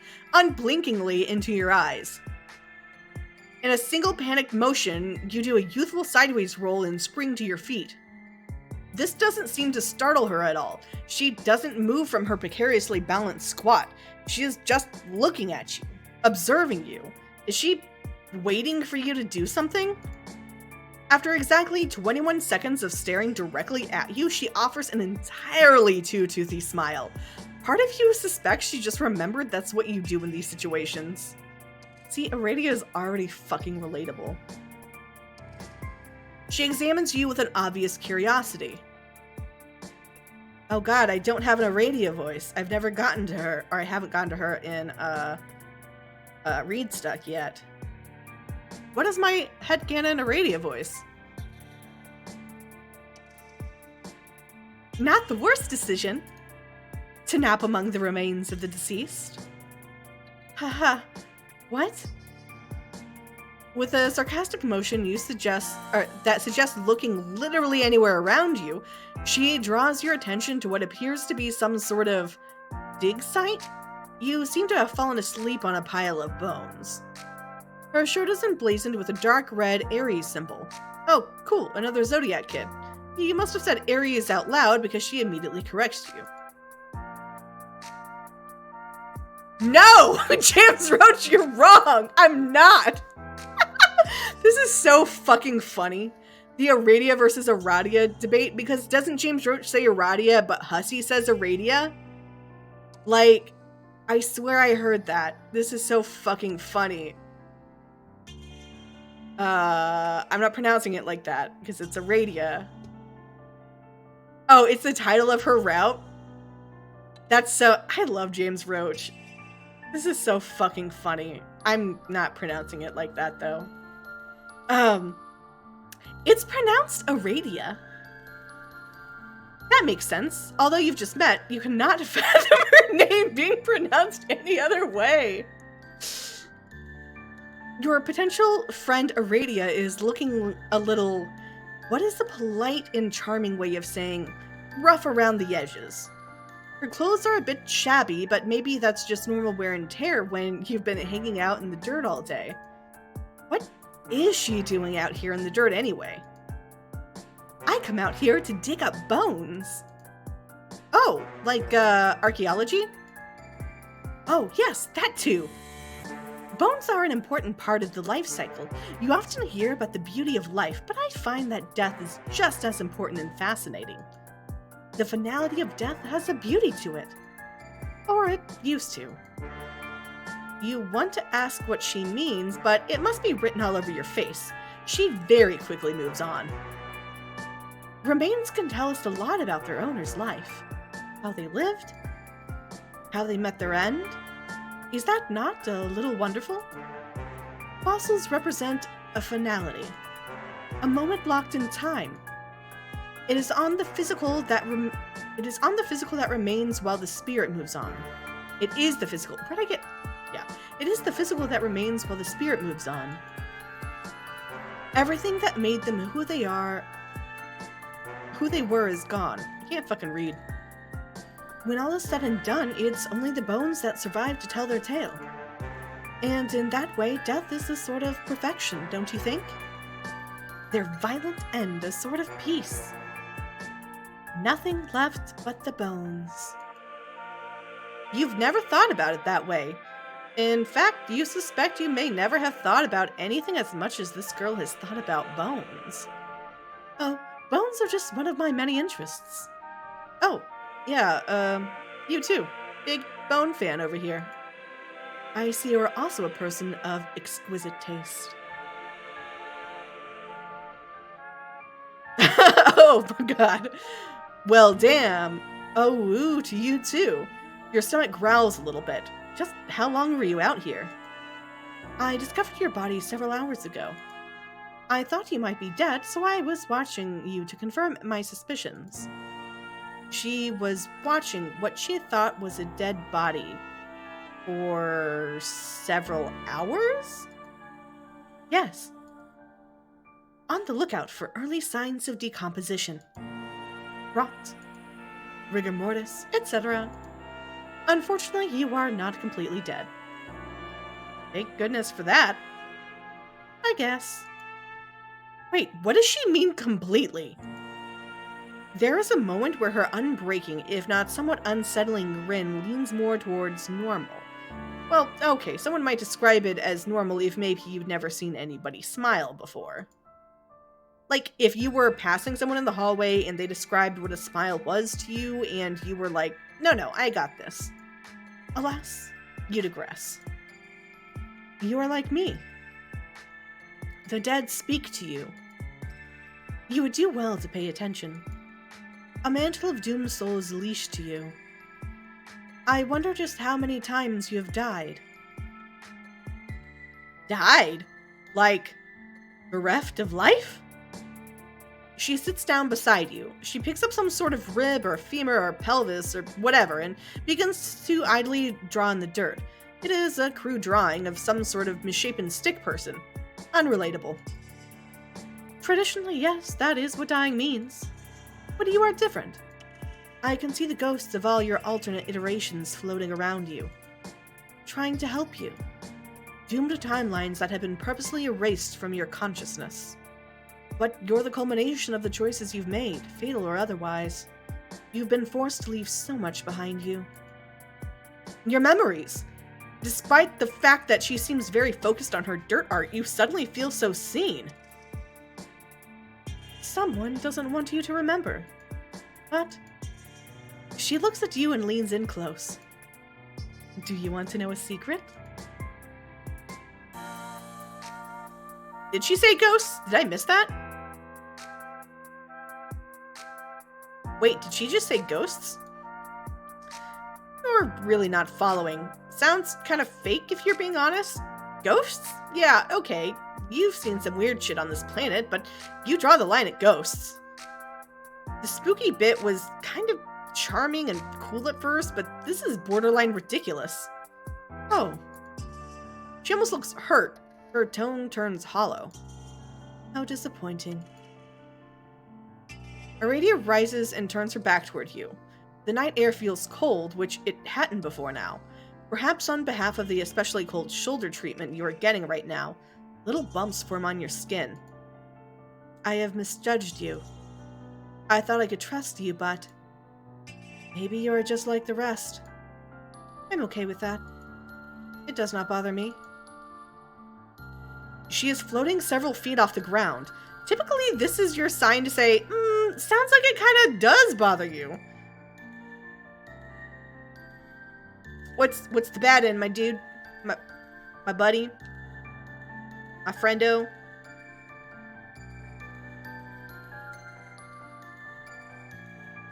into your eyes. In a single panicked motion, you do a youthful sideways roll and spring to your feet. This doesn't seem to startle her at all. She doesn't move from her precariously balanced squat. She is just looking at you, observing you. Is she waiting for you to do something? After exactly 21 seconds of staring directly at you, she offers an entirely too-toothy smile. Part of you suspects she just remembered that's what you do in these situations. See, Aradia is already fucking relatable. She examines you with an obvious curiosity. Oh god, I don't have an Aradia voice. I've never gotten to her, or I haven't gotten to her in Read Stuck yet. What is my headcanon Aradia voice? Not the worst decision. To nap among the remains of the deceased. Haha. What? With a sarcastic motion that suggests looking literally anywhere around you, she draws your attention to what appears to be some sort of dig site. You seem to have fallen asleep on a pile of bones. Her shirt is emblazoned with a dark red Aries symbol. Oh, cool, another Zodiac kid. You must have said Aries out loud because she immediately corrects you. No! James Roach, you're wrong! I'm not! This is so fucking funny. The Aradia versus Aradia debate, because doesn't James Roach say Aradia, but Hussey says Aradia? Like, I swear I heard that. This is so fucking funny. I'm not pronouncing it like that, because it's Aradia. Oh, it's the title of her route? That's so... I love James Roach. This is so fucking funny. I'm not pronouncing it like that, though. It's pronounced Aradia. That makes sense. Although you've just met, you cannot fathom her name being pronounced any other way. Your potential friend Aradia is looking a little... What is the polite and charming way of saying rough around the edges? Her clothes are a bit shabby, but maybe that's just normal wear and tear when you've been hanging out in the dirt all day. What is she doing out here in the dirt anyway? I come out here to dig up bones. Oh, like, archaeology? Oh, yes, that too. Bones are an important part of the life cycle. You often hear about the beauty of life, but I find that death is just as important and fascinating. The finality of death has a beauty to it. Or it used to. You want to ask what she means, but it must be written all over your face. She very quickly moves on. Remains can tell us a lot about their owner's life. How they lived. How they met their end. Is that not a little wonderful? Fossils represent a finality. A moment locked in time. It is on the physical that remains while the spirit moves on. It is the physical. Where'd I get? Yeah. It is the physical that remains while the spirit moves on. Everything that made them who they were is gone. I can't fucking read. When all is said and done, it's only the bones that survive to tell their tale. And in that way, death is a sort of perfection, don't you think? Their violent end, a sort of peace. Nothing left but the bones. You've never thought about it that way. In fact, you suspect you may never have thought about anything as much as this girl has thought about bones. Oh, bones are just one of my many interests. Oh, yeah, you too. Big bone fan over here. I see you are also a person of exquisite taste. Oh my god. Well, damn. Oh, ooh, to you too. Your stomach growls a little bit. Just how long were you out here? I discovered your body several hours ago. I thought you might be dead, so I was watching you to confirm my suspicions. She was watching what she thought was a dead body for several hours? Yes. On the lookout for early signs of decomposition. Rot, rigor mortis, etc. Unfortunately, you are not completely dead. Thank goodness for that. I guess. Wait, what does she mean completely? There is a moment where her unbreaking, if not somewhat unsettling grin leans more towards normal. Well, okay, someone might describe it as normal if maybe you've never seen anybody smile before. Like, if you were passing someone in the hallway and they described what a smile was to you, and you were like, no, I got this. Alas, you digress. You are like me. The dead speak to you. You would do well to pay attention. A mantle of doomed soul is leashed to you. I wonder just how many times you have died. Died? Like, bereft of life? She sits down beside you. She picks up some sort of rib or femur or pelvis or whatever and begins to idly draw in the dirt. It is a crude drawing of some sort of misshapen stick person. Unrelatable. Traditionally, yes, that is what dying means. But you are different. I can see the ghosts of all your alternate iterations floating around you, trying to help you. Doomed to timelines that have been purposely erased from your consciousness. But you're the culmination of the choices you've made, fatal or otherwise. You've been forced to leave so much behind you. Your memories. Despite the fact that she seems very focused on her dirt art, you suddenly feel so seen. Someone doesn't want you to remember. But she looks at you and leans in close. Do you want to know a secret? Did she say ghosts? Did I miss that? Wait, did she just say ghosts? You're really not following. Sounds kind of fake if you're being honest. Ghosts? Yeah, okay. You've seen some weird shit on this planet, but you draw the line at ghosts. The spooky bit was kind of charming and cool at first, but this is borderline ridiculous. Oh. She almost looks hurt. Her tone turns hollow. How disappointing. Aradia rises and turns her back toward you. The night air feels cold, which it hadn't before now. Perhaps on behalf of the especially cold shoulder treatment you are getting right now, little bumps form on your skin. I have misjudged you. I thought I could trust you, but maybe you are just like the rest. I'm okay with that. It does not bother me. She is floating several feet off the ground. Typically, this is your sign to say, sounds like it kind of does bother you. What's the bad end, my dude? My buddy? My friendo?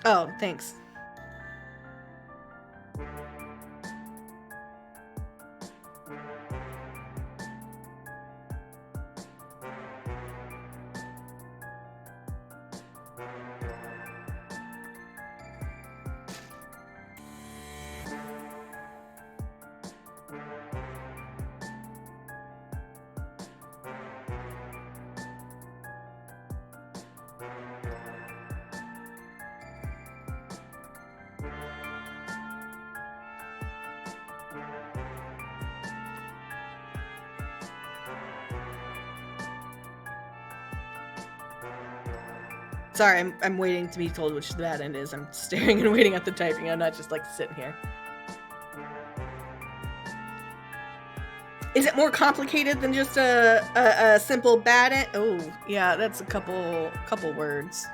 Oh, thanks. Sorry, I'm waiting to be told which the bad end is. I'm staring and waiting at the typing. I'm not just like sitting here. Is it more complicated than just a simple bad end? Oh, yeah, that's a couple words.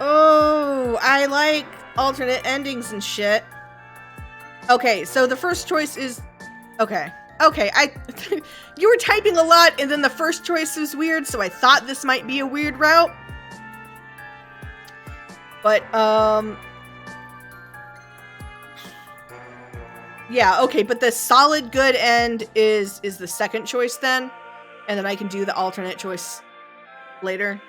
Oh, I like alternate endings and shit. Okay, so the first choice is... Okay, you were typing a lot, and then the first choice was weird, so I thought this might be a weird route. But, yeah, okay, but the solid good end is the second choice then, and then I can do the alternate choice later.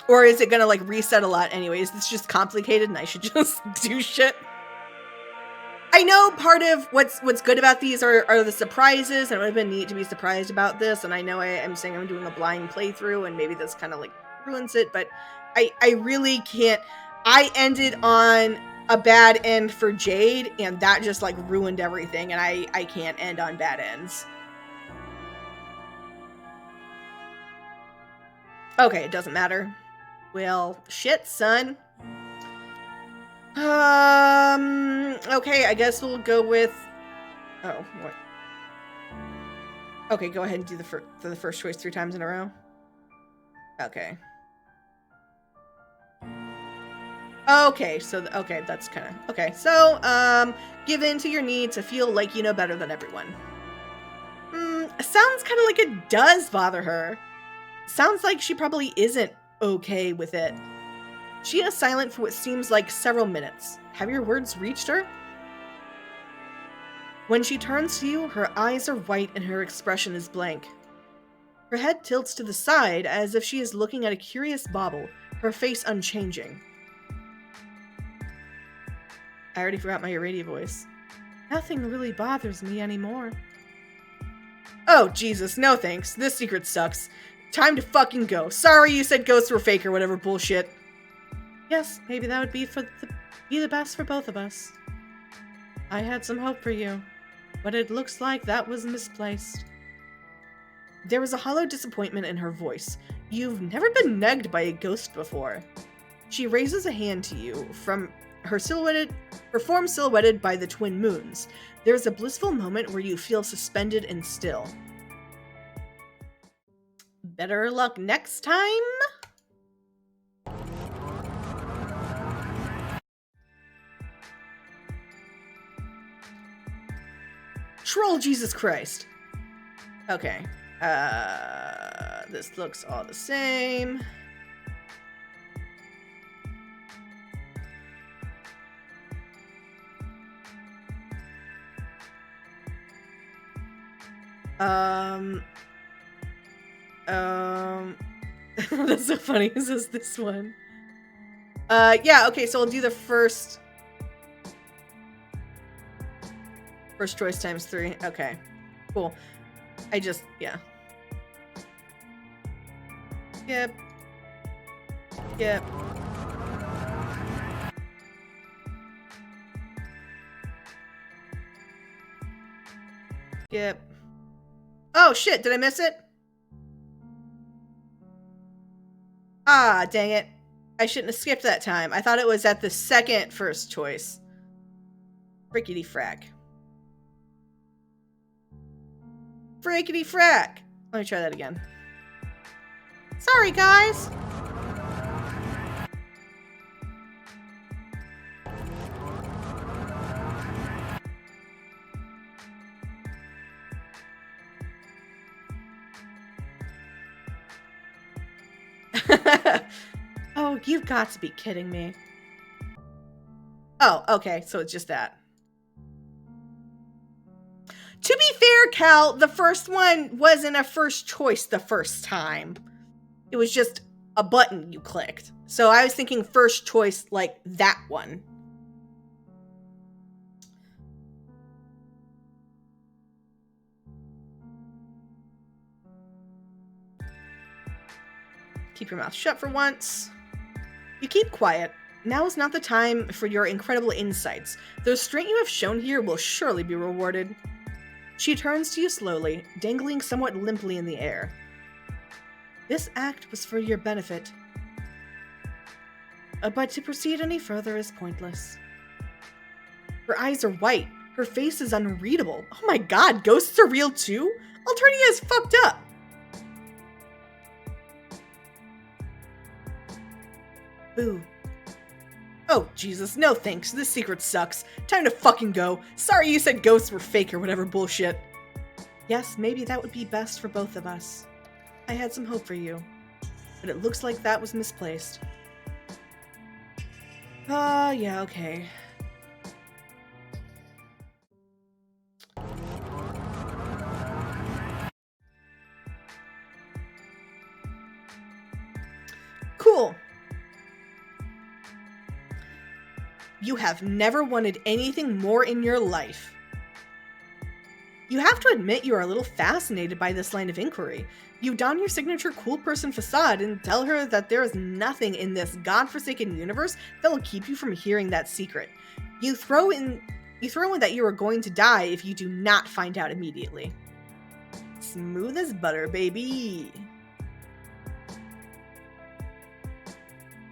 Or is it gonna, like, reset a lot anyways? It's just complicated and I should just do shit? I know part of what's good about these are the surprises, and it would have been neat to be surprised about this, and I know I'm saying I'm doing a blind playthrough, and maybe this kind of, like, ruins it, but I really can't. I ended on a bad end for Jade, and that just, like, ruined everything, and I can't end on bad ends. Okay, it doesn't matter. Well, shit, son. Okay, I guess we'll go with... Oh, what? Okay, go ahead and do the first choice 3 times in a row. Okay. Okay, so... Okay, that's kind of... Okay, so, give in to your need to feel like you know better than everyone. Sounds kind of like it does bother her. Sounds like she probably isn't okay with it. She is silent for what seems like several minutes. Have your words reached her? When she turns to you, her eyes are white and her expression is blank. Her head tilts to the side as if she is looking at a curious bauble, her face unchanging. I already forgot my Aradia voice. Nothing really bothers me anymore. Oh, Jesus, no thanks. This secret sucks. Time to fucking go. Sorry you said ghosts were fake or whatever bullshit. Yes, maybe that would be the best for both of us. I had some hope for you, but it looks like that was misplaced. There was a hollow disappointment in her voice. You've never been negged by a ghost before. She raises a hand to you from her form silhouetted by the twin moons. There's a blissful moment where you feel suspended and still. Better luck next time. Troll Jesus Christ. Okay. This looks all the same. That's so funny. This is this one. Yeah, okay, so I'll do the first choice times 3. Okay, cool. Yeah. Yep. Yep. Yep. Oh, shit, did I miss it? Ah, dang it. I shouldn't have skipped that time. I thought it was at the second first choice. Frickety frack. Frickety frack. Let me try that again. Sorry, guys. Oh, you've got to be kidding me. Oh, okay, so it's just that. To be fair, Cal, the first one wasn't a first choice the first time. It was just a button you clicked. So I was thinking first choice like that one. Keep your mouth shut for once. You keep quiet. Now is not the time for your incredible insights. The restraint you have shown here will surely be rewarded. She turns to you slowly, dangling somewhat limply in the air. This act was for your benefit. But to proceed any further is pointless. Her eyes are white. Her face is unreadable. Oh my god, ghosts are real too? Alternia is fucked up. Boo. Oh, Jesus, no thanks. This secret sucks. Time to fucking go. Sorry you said ghosts were fake or whatever bullshit. Yes, maybe that would be best for both of us. I had some hope for you, but it looks like that was misplaced. Yeah, okay. Cool. You have never wanted anything more in your life. You have to admit you are a little fascinated by this line of inquiry. You don your signature cool person facade and tell her that there is nothing in this godforsaken universe that will keep you from hearing that secret. You throw in that you are going to die if you do not find out immediately. Smooth as butter, baby.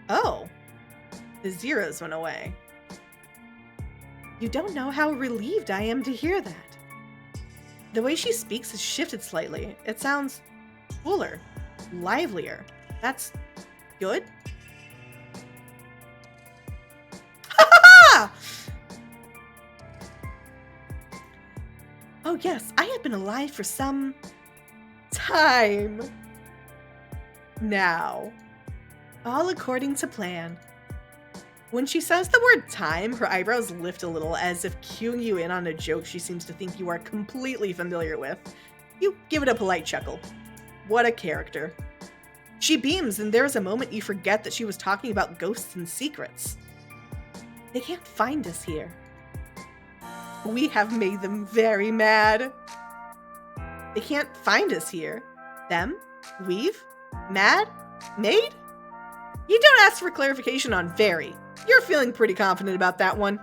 Oh, the zeros went away. You don't know how relieved I am to hear that. The way she speaks has shifted slightly. It sounds fuller, livelier. That's good? Oh yes, I have been alive for some time now. All according to plan. When she says the word time, her eyebrows lift a little as if cueing you in on a joke she seems to think you are completely familiar with. You give it a polite chuckle. What a character. She beams, and there's a moment you forget that she was talking about ghosts and secrets. They can't find us here. We have made them very mad. They can't find us here. Them? We've? Mad? Made? You don't ask for clarification on very. You're feeling pretty confident about that one.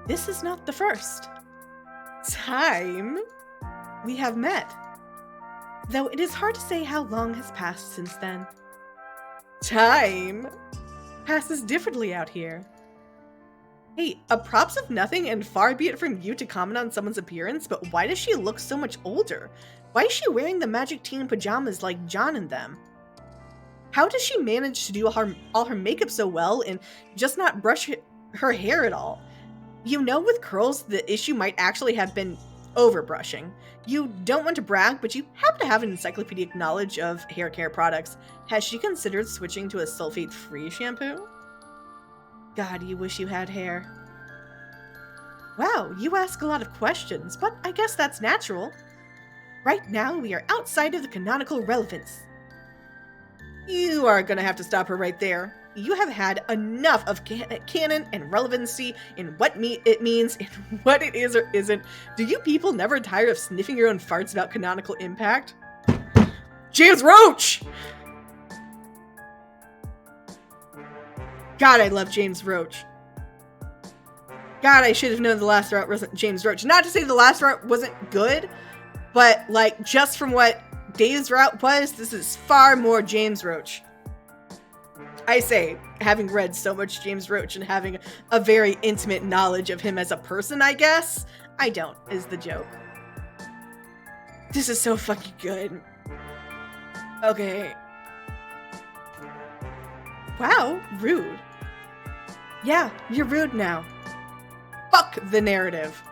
This is not the first time we have met, though it is hard to say how long has passed since then. Time passes differently out here. Hey, a props of nothing, and far be it from you to comment on someone's appearance, but why does she look so much older? Why is she wearing the magic teen pajamas like John and them? How does she manage to do all her makeup so well and just not brush her hair at all? You know, with curls, the issue might actually have been overbrushing. You don't want to brag, but you happen to have an encyclopedic knowledge of hair care products. Has she considered switching to a sulfate-free shampoo? God, you wish you had hair. Wow, you ask a lot of questions, but I guess that's natural. Right now, we are outside of the canonical relevance. You are gonna have to stop her right there. You have had enough of canon and relevancy in what it means and what it is or isn't. Do you people never tire of sniffing your own farts about canonical impact? James Roach! God, I love James Roach. God, I should have known the last route wasn't James Roach. Not to say the last route wasn't good, but like just from what Dave's route was, this is far more James Roach. I say, having read so much James Roach and having a very intimate knowledge of him as a person, I guess. I don't, is the joke. This is so fucking good. Okay. Wow, rude. Yeah, you're rude now. Fuck the narrative.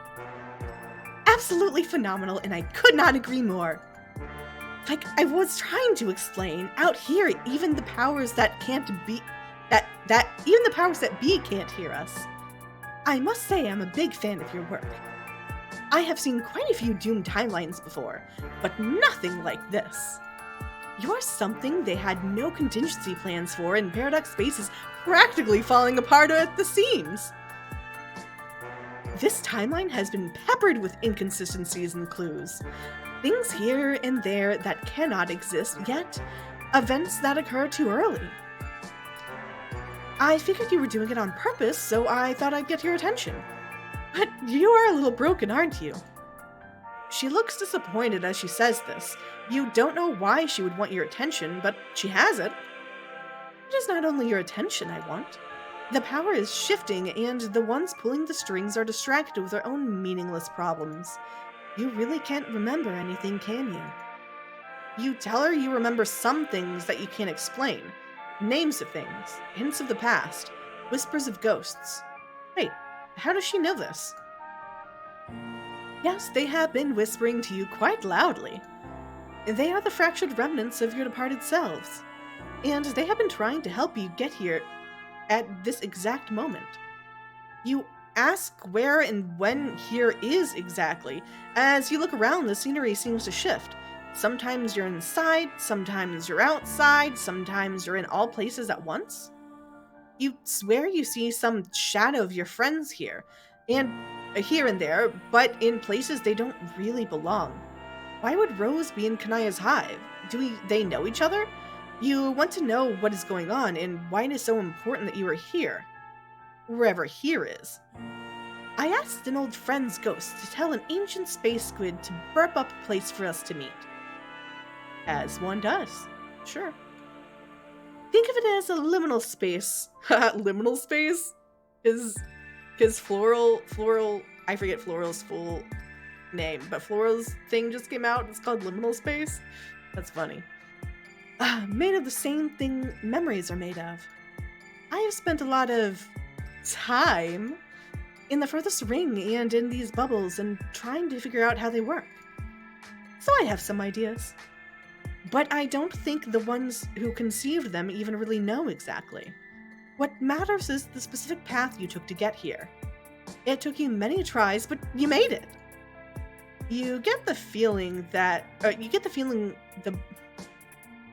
Absolutely phenomenal, and I could not agree more. Like I was trying to explain, out here, even the powers that can't be, even the powers that be can't hear us. I must say I'm a big fan of your work. I have seen quite a few Doom timelines before, but nothing like this. You're something they had no contingency plans for, and Paradox Space is practically falling apart at the seams. This timeline has been peppered with inconsistencies and clues. Things here and there that cannot exist yet. Events that occur too early. I figured you were doing it on purpose, so I thought I'd get your attention. But you are a little broken, aren't you? She looks disappointed as she says this. You don't know why she would want your attention, but she has it. It is not only your attention I want. The power is shifting, and the ones pulling the strings are distracted with their own meaningless problems. You really can't remember anything, can you? You tell her you remember some things that you can't explain. Names of things, hints of the past, whispers of ghosts. Wait, how does she know this? Yes, they have been whispering to you quite loudly. They are the fractured remnants of your departed selves, and they have been trying to help you get here at this exact moment. You ask where and when here is exactly. As you look around, the scenery seems to shift. Sometimes you're inside, sometimes you're outside, sometimes you're in all places at once. You swear you see some shadow of your friends here and there, but in places they don't really belong. Why would Rose be in Kanaya's hive? Do they know each other? You want to know what is going on and why it is so important that you are here. Wherever here is. I asked an old friend's ghost to tell an ancient space squid to burp up a place for us to meet. As one does. Sure. Think of it as a liminal space. Liminal space? His floral, I forget Floral's full name, but Floral's thing just came out. It's called liminal space. That's funny. Made of the same thing memories are made of. I have spent a lot of time in the furthest ring and in these bubbles and trying to figure out how they work. So I have some ideas. But I don't think the ones who conceived them even really know exactly. What matters is the specific path you took to get here. It took you many tries, but you made it. You get the feeling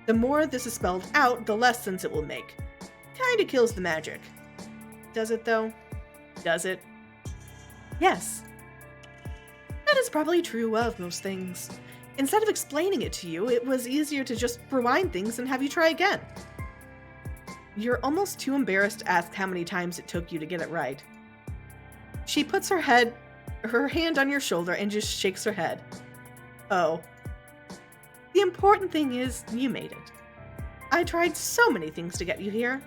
the more this is spelled out, the less sense it will make. Kinda kills the magic. Does it though? Does it? Yes. That is probably true of most things. Instead of explaining it to you, it was easier to just rewind things and have you try again. You're almost too embarrassed to ask how many times it took you to get it right. She puts her hand on your shoulder and just shakes her head. Oh. The important thing is, you made it. I tried so many things to get you here.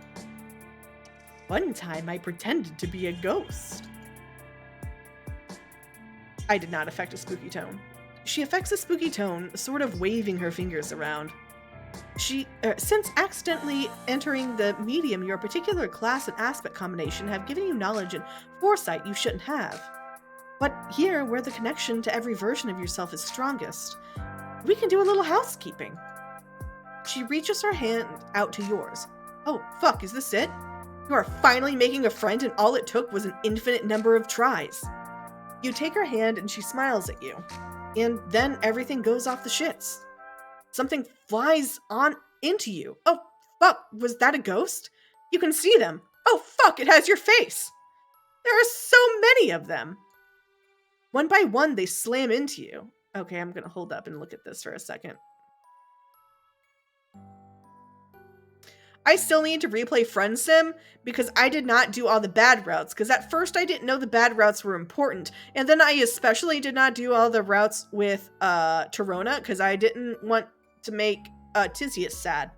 One time I pretended to be a ghost. I did not affect a spooky tone. She affects a spooky tone, sort of waving her fingers around. Since accidentally entering the medium, your particular class and aspect combination have given you knowledge and foresight you shouldn't have. But here, where the connection to every version of yourself is strongest, we can do a little housekeeping. She reaches her hand out to yours. Oh, fuck, is this it? You are finally making a friend and all it took was an infinite number of tries. You take her hand and she smiles at you. And then everything goes off the shits. Something flies on into you. Oh, fuck, was that a ghost? You can see them. Oh, fuck, it has your face. There are so many of them. One by one, they slam into you. Okay, I'm going to hold up and look at this for a second. I still need to replay Friend Sim because I did not do all the bad routes. Because at first I didn't know the bad routes were important. And then I especially did not do all the routes with Torona because I didn't want to make Tisius sad.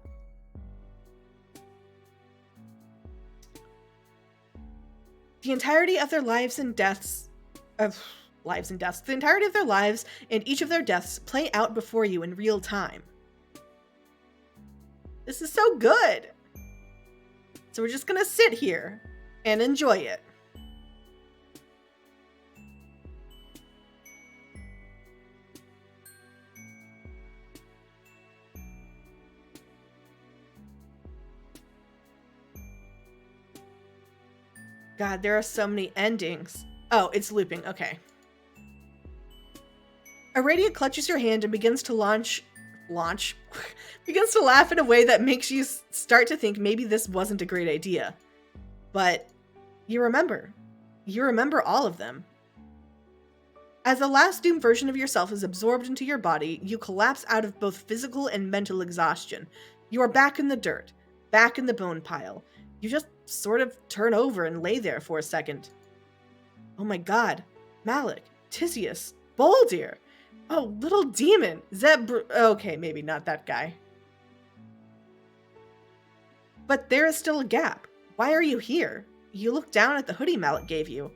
The entirety of their lives and deaths... The entirety of their lives and each of their deaths play out before you in real time. This is so good. So we're just gonna sit here and enjoy it. God, there are so many endings. Oh, it's looping. Okay. Aradia clutches your hand and begins to begins to laugh in a way that makes you start to think maybe this wasn't a great idea. But you remember. You remember all of them. As the last doomed version of yourself is absorbed into your body, you collapse out of both physical and mental exhaustion. You are back in the dirt, back in the bone pile. You just sort of turn over and lay there for a second. Oh my god. Malik, Tisius, Boldir. Oh, little demon. Okay, maybe not that guy. But there is still a gap. Why are you here? You look down at the hoodie Malik gave you.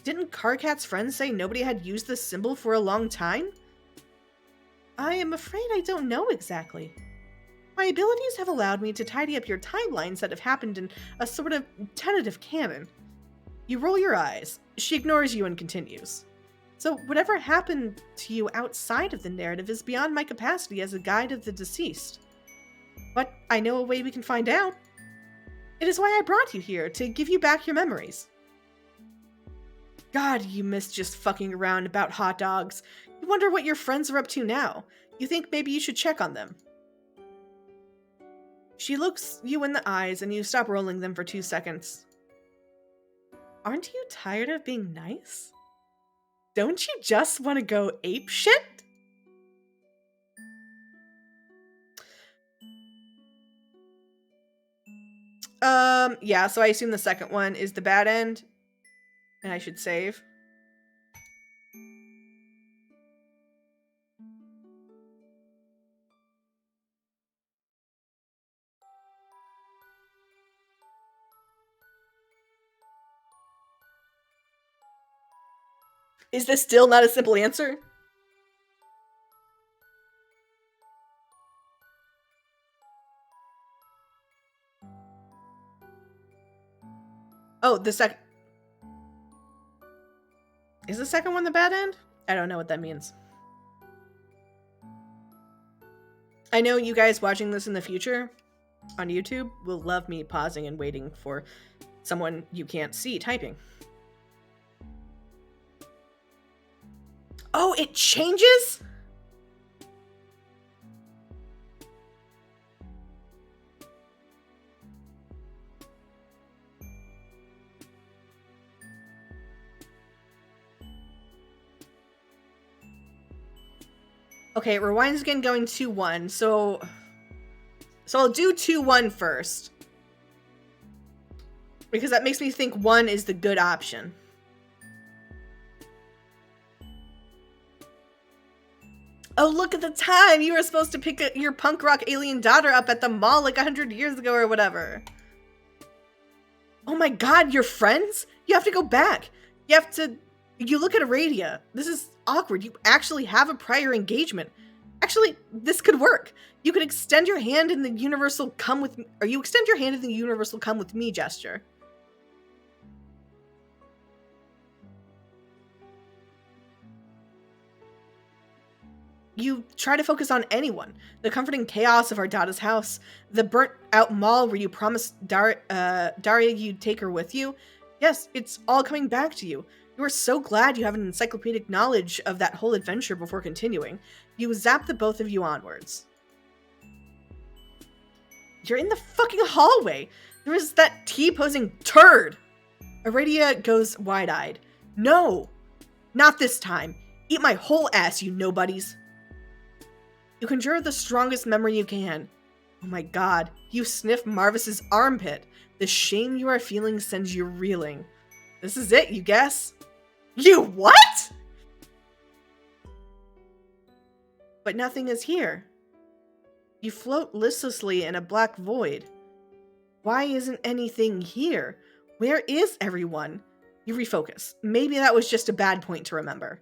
Didn't Karkat's friends say nobody had used this symbol for a long time? I am afraid I don't know exactly. My abilities have allowed me to tidy up your timelines that have happened in a sort of tentative canon. You roll your eyes. She ignores you and continues. So whatever happened to you outside of the narrative is beyond my capacity as a guide of the deceased. But I know a way we can find out. It is why I brought you here, to give you back your memories. God, you miss just fucking around about hot dogs. You wonder what your friends are up to now. You think maybe you should check on them. She looks you in the eyes and you stop rolling them for 2 seconds. Aren't you tired of being nice? Don't you just want to go ape shit? Yeah, so I assume the second one is the bad end. And I should save. Is this still not a simple answer? Oh, the second... Is the second one the bad end? I don't know what that means. I know you guys watching this in the future on YouTube will love me pausing and waiting for someone you can't see typing. Oh, it changes? Okay, it rewinds again going 2-1. So I'll do 2-1 first. Because that makes me think 1 is the good option. Oh, look at the time! You were supposed to pick your punk rock alien daughter up at the mall like 100 years ago or whatever. Oh my god, you're friends? You have to go back. You look at Aradia. This is awkward. You actually have a prior engagement. Actually, this could work. You could extend your hand in the universal come with me, or you extend your hand in the universal come with me gesture. You try to focus on anyone. The comforting chaos of our Dada's house. The burnt out mall where you promised Daria you'd take her with you. Yes, it's all coming back to you. You are so glad you have an encyclopedic knowledge of that whole adventure before continuing. You zap the both of you onwards. You're in the fucking hallway. There is that T-posing turd. Aradia goes wide-eyed. No, not this time. Eat my whole ass, you nobodies. You conjure the strongest memory you can. Oh my god, you sniff Marvis's armpit. The shame you are feeling sends you reeling. This is it, you guess? You what? But nothing is here. You float listlessly in a black void. Why isn't anything here? Where is everyone? You refocus. Maybe that was just a bad point to remember.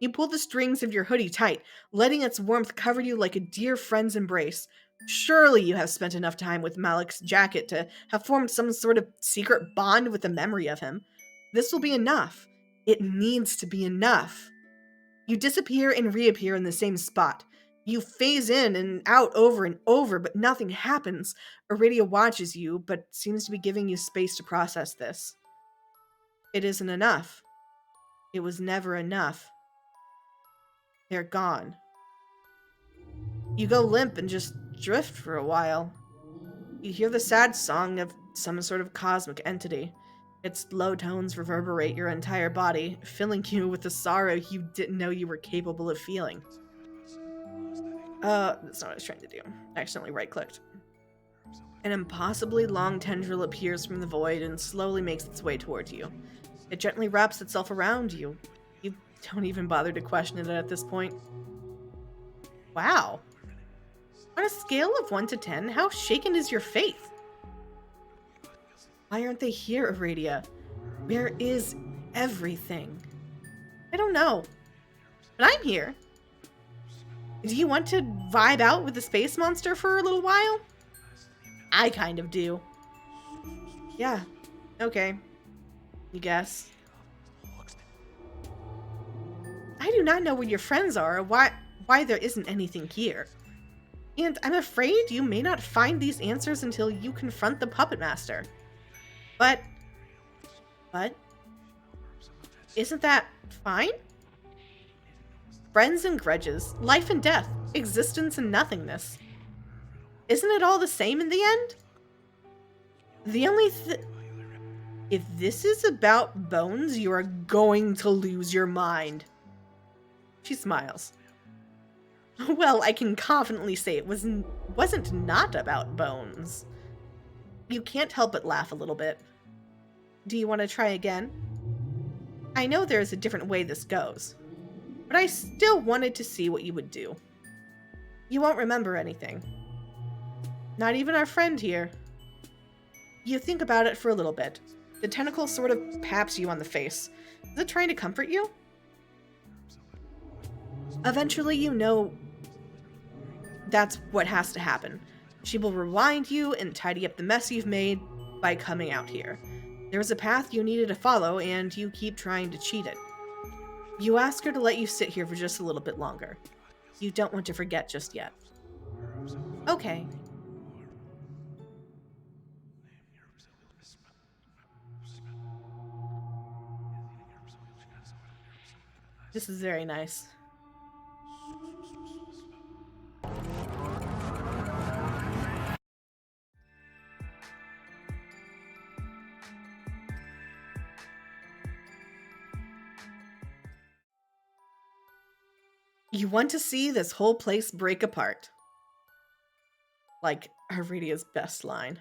You pull the strings of your hoodie tight, letting its warmth cover you like a dear friend's embrace. Surely you have spent enough time with Malik's jacket to have formed some sort of secret bond with the memory of him. This will be enough. It needs to be enough. You disappear and reappear in the same spot. You phase in and out over and over, but nothing happens. Aradia watches you, but seems to be giving you space to process this. It isn't enough. It was never enough. They're gone. You go limp and just drift for a while. You hear the sad song of some sort of cosmic entity. Its low tones reverberate your entire body, filling you with the sorrow you didn't know you were capable of feeling. That's not what I was trying to do. I accidentally right-clicked. An impossibly long tendril appears from the void and slowly makes its way towards you. It gently wraps itself around you. You don't even bother to question it at this point. Wow. On a scale of 1 to 10, how shaken is your faith? Why aren't they here, Aradia? Where is everything? I don't know. But I'm here. Do you want to vibe out with the space monster for a little while? I kind of do. Yeah. Okay. You guess. I do not know where your friends are or why there isn't anything here. And I'm afraid you may not find these answers until you confront the Puppet Master. But, isn't that fine? Friends and grudges, life and death, existence and nothingness. Isn't it all the same in the end? The only if this is about bones, you are going to lose your mind. She smiles. Well, I can confidently say it wasn't not about bones. You can't help but laugh a little bit. Do you want to try again? I know there is a different way this goes, but I still wanted to see what you would do. You won't remember anything. Not even our friend here. You think about it for a little bit. The tentacle sort of paps you on the face. Is it trying to comfort you? Eventually, you know that's what has to happen. She will rewind you and tidy up the mess you've made by coming out here. There's a path you needed to follow, and you keep trying to cheat it. You ask her to let you sit here for just a little bit longer. You don't want to forget just yet. Okay. This is very nice. You want to see this whole place break apart. Like Aradia's best line.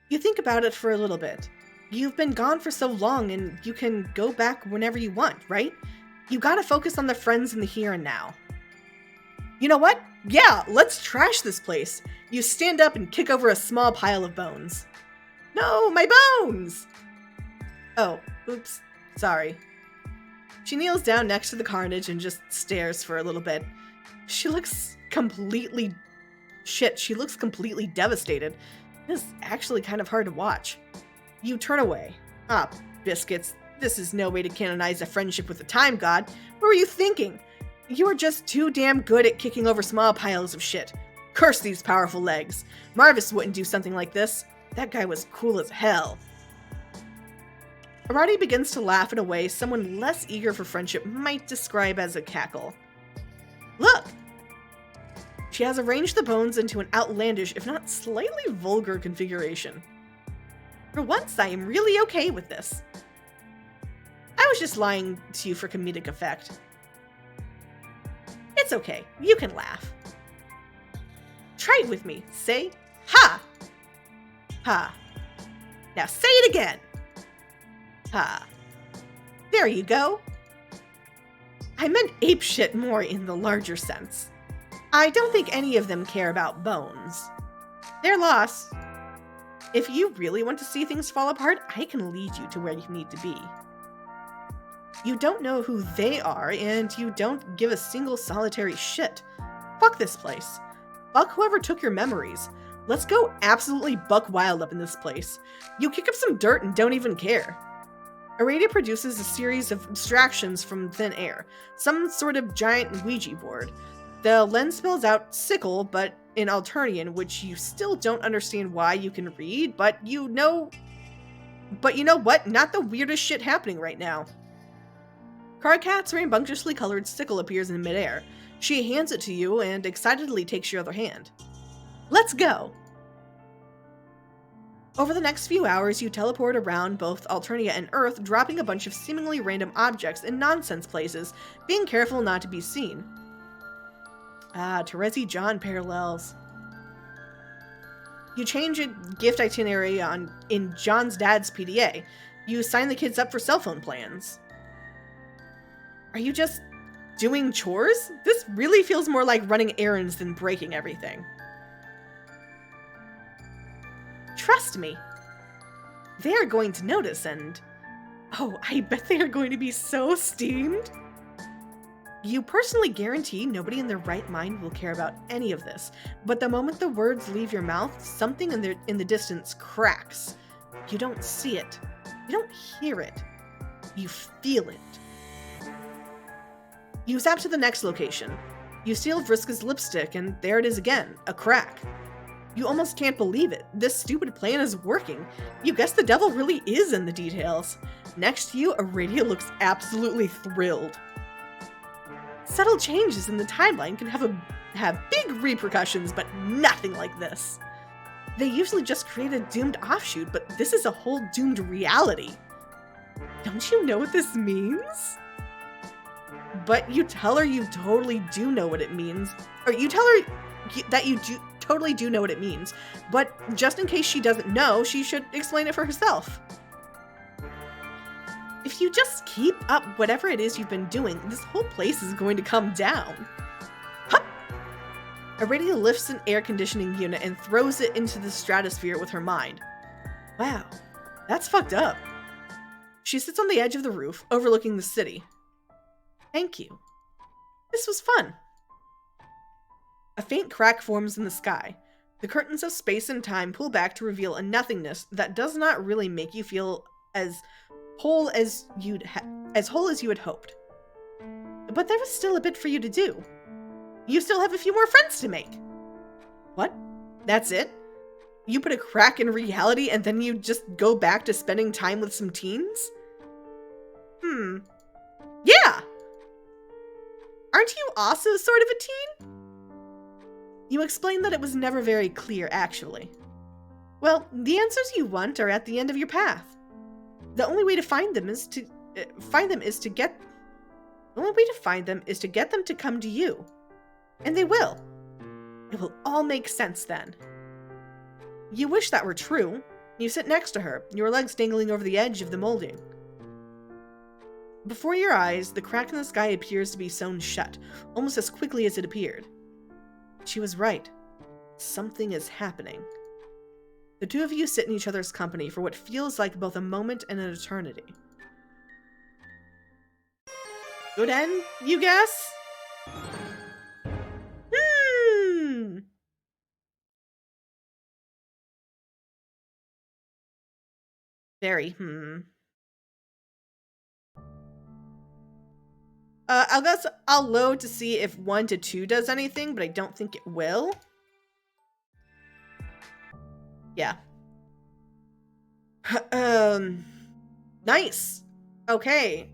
You think about it for a little bit. You've been gone for so long and you can go back whenever you want, right? You gotta focus on the friends in the here and now. You know what? Yeah, let's trash this place. You stand up and kick over a small pile of bones. No, my bones! Oh, oops, sorry. She kneels down next to the carnage and just stares for a little bit. She looks completely devastated. This is actually kind of hard to watch. You turn away. Ah, biscuits. This is no way to canonize a friendship with the time god. What were you thinking? You are just too damn good at kicking over small piles of shit. Curse these powerful legs. Marvis wouldn't do something like this. That guy was cool as hell. Aradia begins to laugh in a way someone less eager for friendship might describe as a cackle. Look! She has arranged the bones into an outlandish, if not slightly vulgar configuration. For once, I am really okay with this. I was just lying to you for comedic effect. It's okay, you can laugh. Try it with me. Say, ha! Ha. Now say it again. Ha. There you go. I meant apeshit more in the larger sense. I don't think any of them care about bones. Their loss. If you really want to see things fall apart, I can lead you to where you need to be. You don't know who they are, and you don't give a single solitary shit. Fuck this place. Fuck whoever took your memories. Let's go absolutely buck wild up in this place. You kick up some dirt and don't even care. Aradia produces a series of abstractions from thin air, some sort of giant Ouija board. The lens spells out sickle, but in Alternian, which you still don't understand why you can read, but you know what? Not the weirdest shit happening right now. Karkat's rambunctiously colored sickle appears in midair. She hands it to you and excitedly takes your other hand. Let's go! Over the next few hours, you teleport around both Alternia and Earth, dropping a bunch of seemingly random objects in nonsense places, being careful not to be seen. Ah, Terezi John parallels. You change a gift itinerary in John's dad's PDA. You sign the kids up for cell phone plans. Are you just doing chores? This really feels more like running errands than breaking everything. Trust me. They are going to notice and... oh, I bet they are going to be so steamed. You personally guarantee nobody in their right mind will care about any of this, but the moment the words leave your mouth, something in the distance cracks. You don't see it. You don't hear it. You feel it. You zap to the next location. You steal Vriska's lipstick, and there it is again, a crack. You almost can't believe it. This stupid plan is working. You guess the devil really is in the details. Next to you, Aradia looks absolutely thrilled. Subtle changes in the timeline can have big repercussions, but nothing like this. They usually just create a doomed offshoot, but this is a whole doomed reality. Don't you know what this means? But you tell her you totally do know what it means. Or you tell her that you totally do know what it means. But just in case she doesn't know, she should explain it for herself. If you just keep up whatever it is you've been doing, this whole place is going to come down. Hup! Aradia lifts an air conditioning unit and throws it into the stratosphere with her mind. Wow, that's fucked up. She sits on the edge of the roof, overlooking the city. Thank you. This was fun. A faint crack forms in the sky. The curtains of space and time pull back to reveal a nothingness that does not really make you feel as whole as you had hoped. But there was still a bit for you to do. You still have a few more friends to make. What? That's it? You put a crack in reality and then you just go back to spending time with some teens? Yeah! Aren't you also sort of a teen? You explained that it was never very clear, actually. Well, the answers you want are at the end of your path. The only way to find them is to get them to come to you. And they will. It will all make sense then. You wish that were true. You sit next to her, your legs dangling over the edge of the molding. Before your eyes, the crack in the sky appears to be sewn shut, almost as quickly as it appeared. She was right. Something is happening. The two of you sit in each other's company for what feels like both a moment and an eternity. Good end, you guess? Very, I guess I'll load to see if 1 to 2 does anything, but I don't think it will. Yeah. Nice. Okay.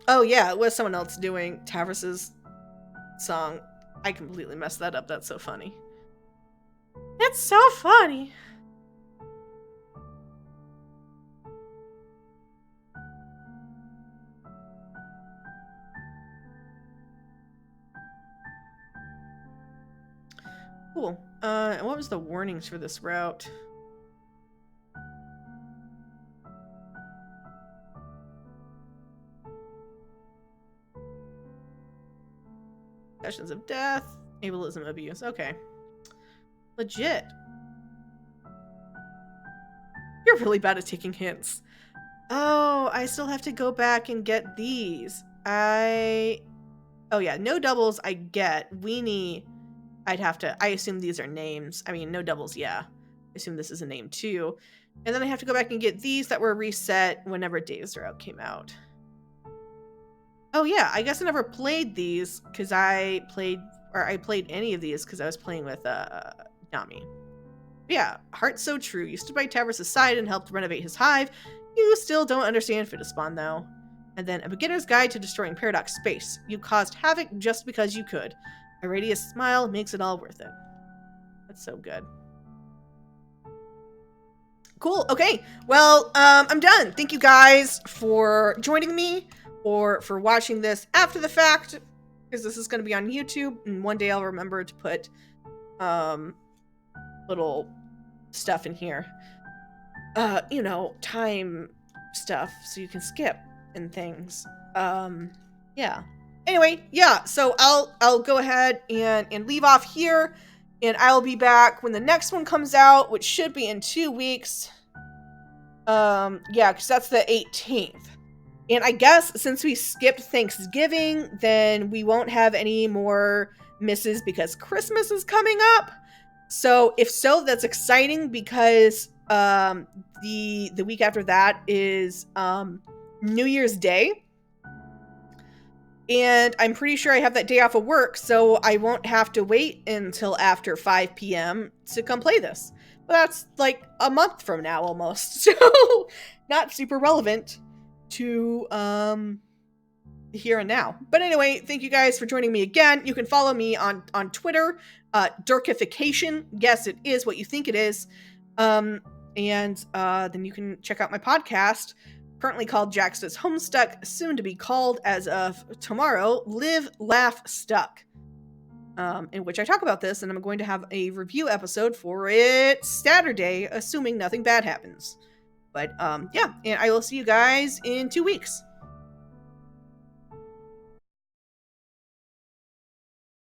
Oh yeah, it was someone else doing Tavros's song. I completely messed that up. That's so funny. It's so funny. Cool. And what was the warnings for this route? Sessions of death, ableism abuse. Okay. Legit. You're really bad at taking hints. Oh, I still have to go back and get these. Oh yeah, no doubles I get. Weenie, I assume these are names. I mean, no doubles, yeah. I assume this is a name too. And then I have to go back and get these that were reset whenever Days Route came out. Oh yeah, I guess I never played these because I played any of these because I was playing with Nami. Yeah, heart so true. You stood by Tavros' side and helped renovate his hive. You still don't understand Fittespawn though. And then a beginner's guide to destroying Paradox Space. You caused havoc just because you could. Aradia's smile makes it all worth it. That's so good. Cool. Okay. Well, I'm done. Thank you guys for joining me or for watching this after the fact, because this is going to be on YouTube, and one day I'll remember to put little stuff in here. You know, time stuff so you can skip and things. Yeah. Anyway, yeah, so I'll go ahead and leave off here, and I'll be back when the next one comes out, which should be in 2 weeks. Yeah, because that's the 18th. And I guess since we skipped Thanksgiving, then we won't have any more misses because Christmas is coming up. So if so, that's exciting because the week after that is New Year's Day. And I'm pretty sure I have that day off of work, so I won't have to wait until after 5 p.m. to come play this. But that's like a month from now almost, so not super relevant to here and now. But anyway, thank you guys for joining me again. You can follow me on Twitter, Dirkification. Yes, it is what you think it is. And then you can check out my podcast, currently called Jaxta's Homestuck, soon to be called, as of tomorrow, Live, Laugh, Stuck, in which I talk about this, and I'm going to have a review episode for it Saturday, assuming nothing bad happens. But yeah, and I will see you guys in 2 weeks.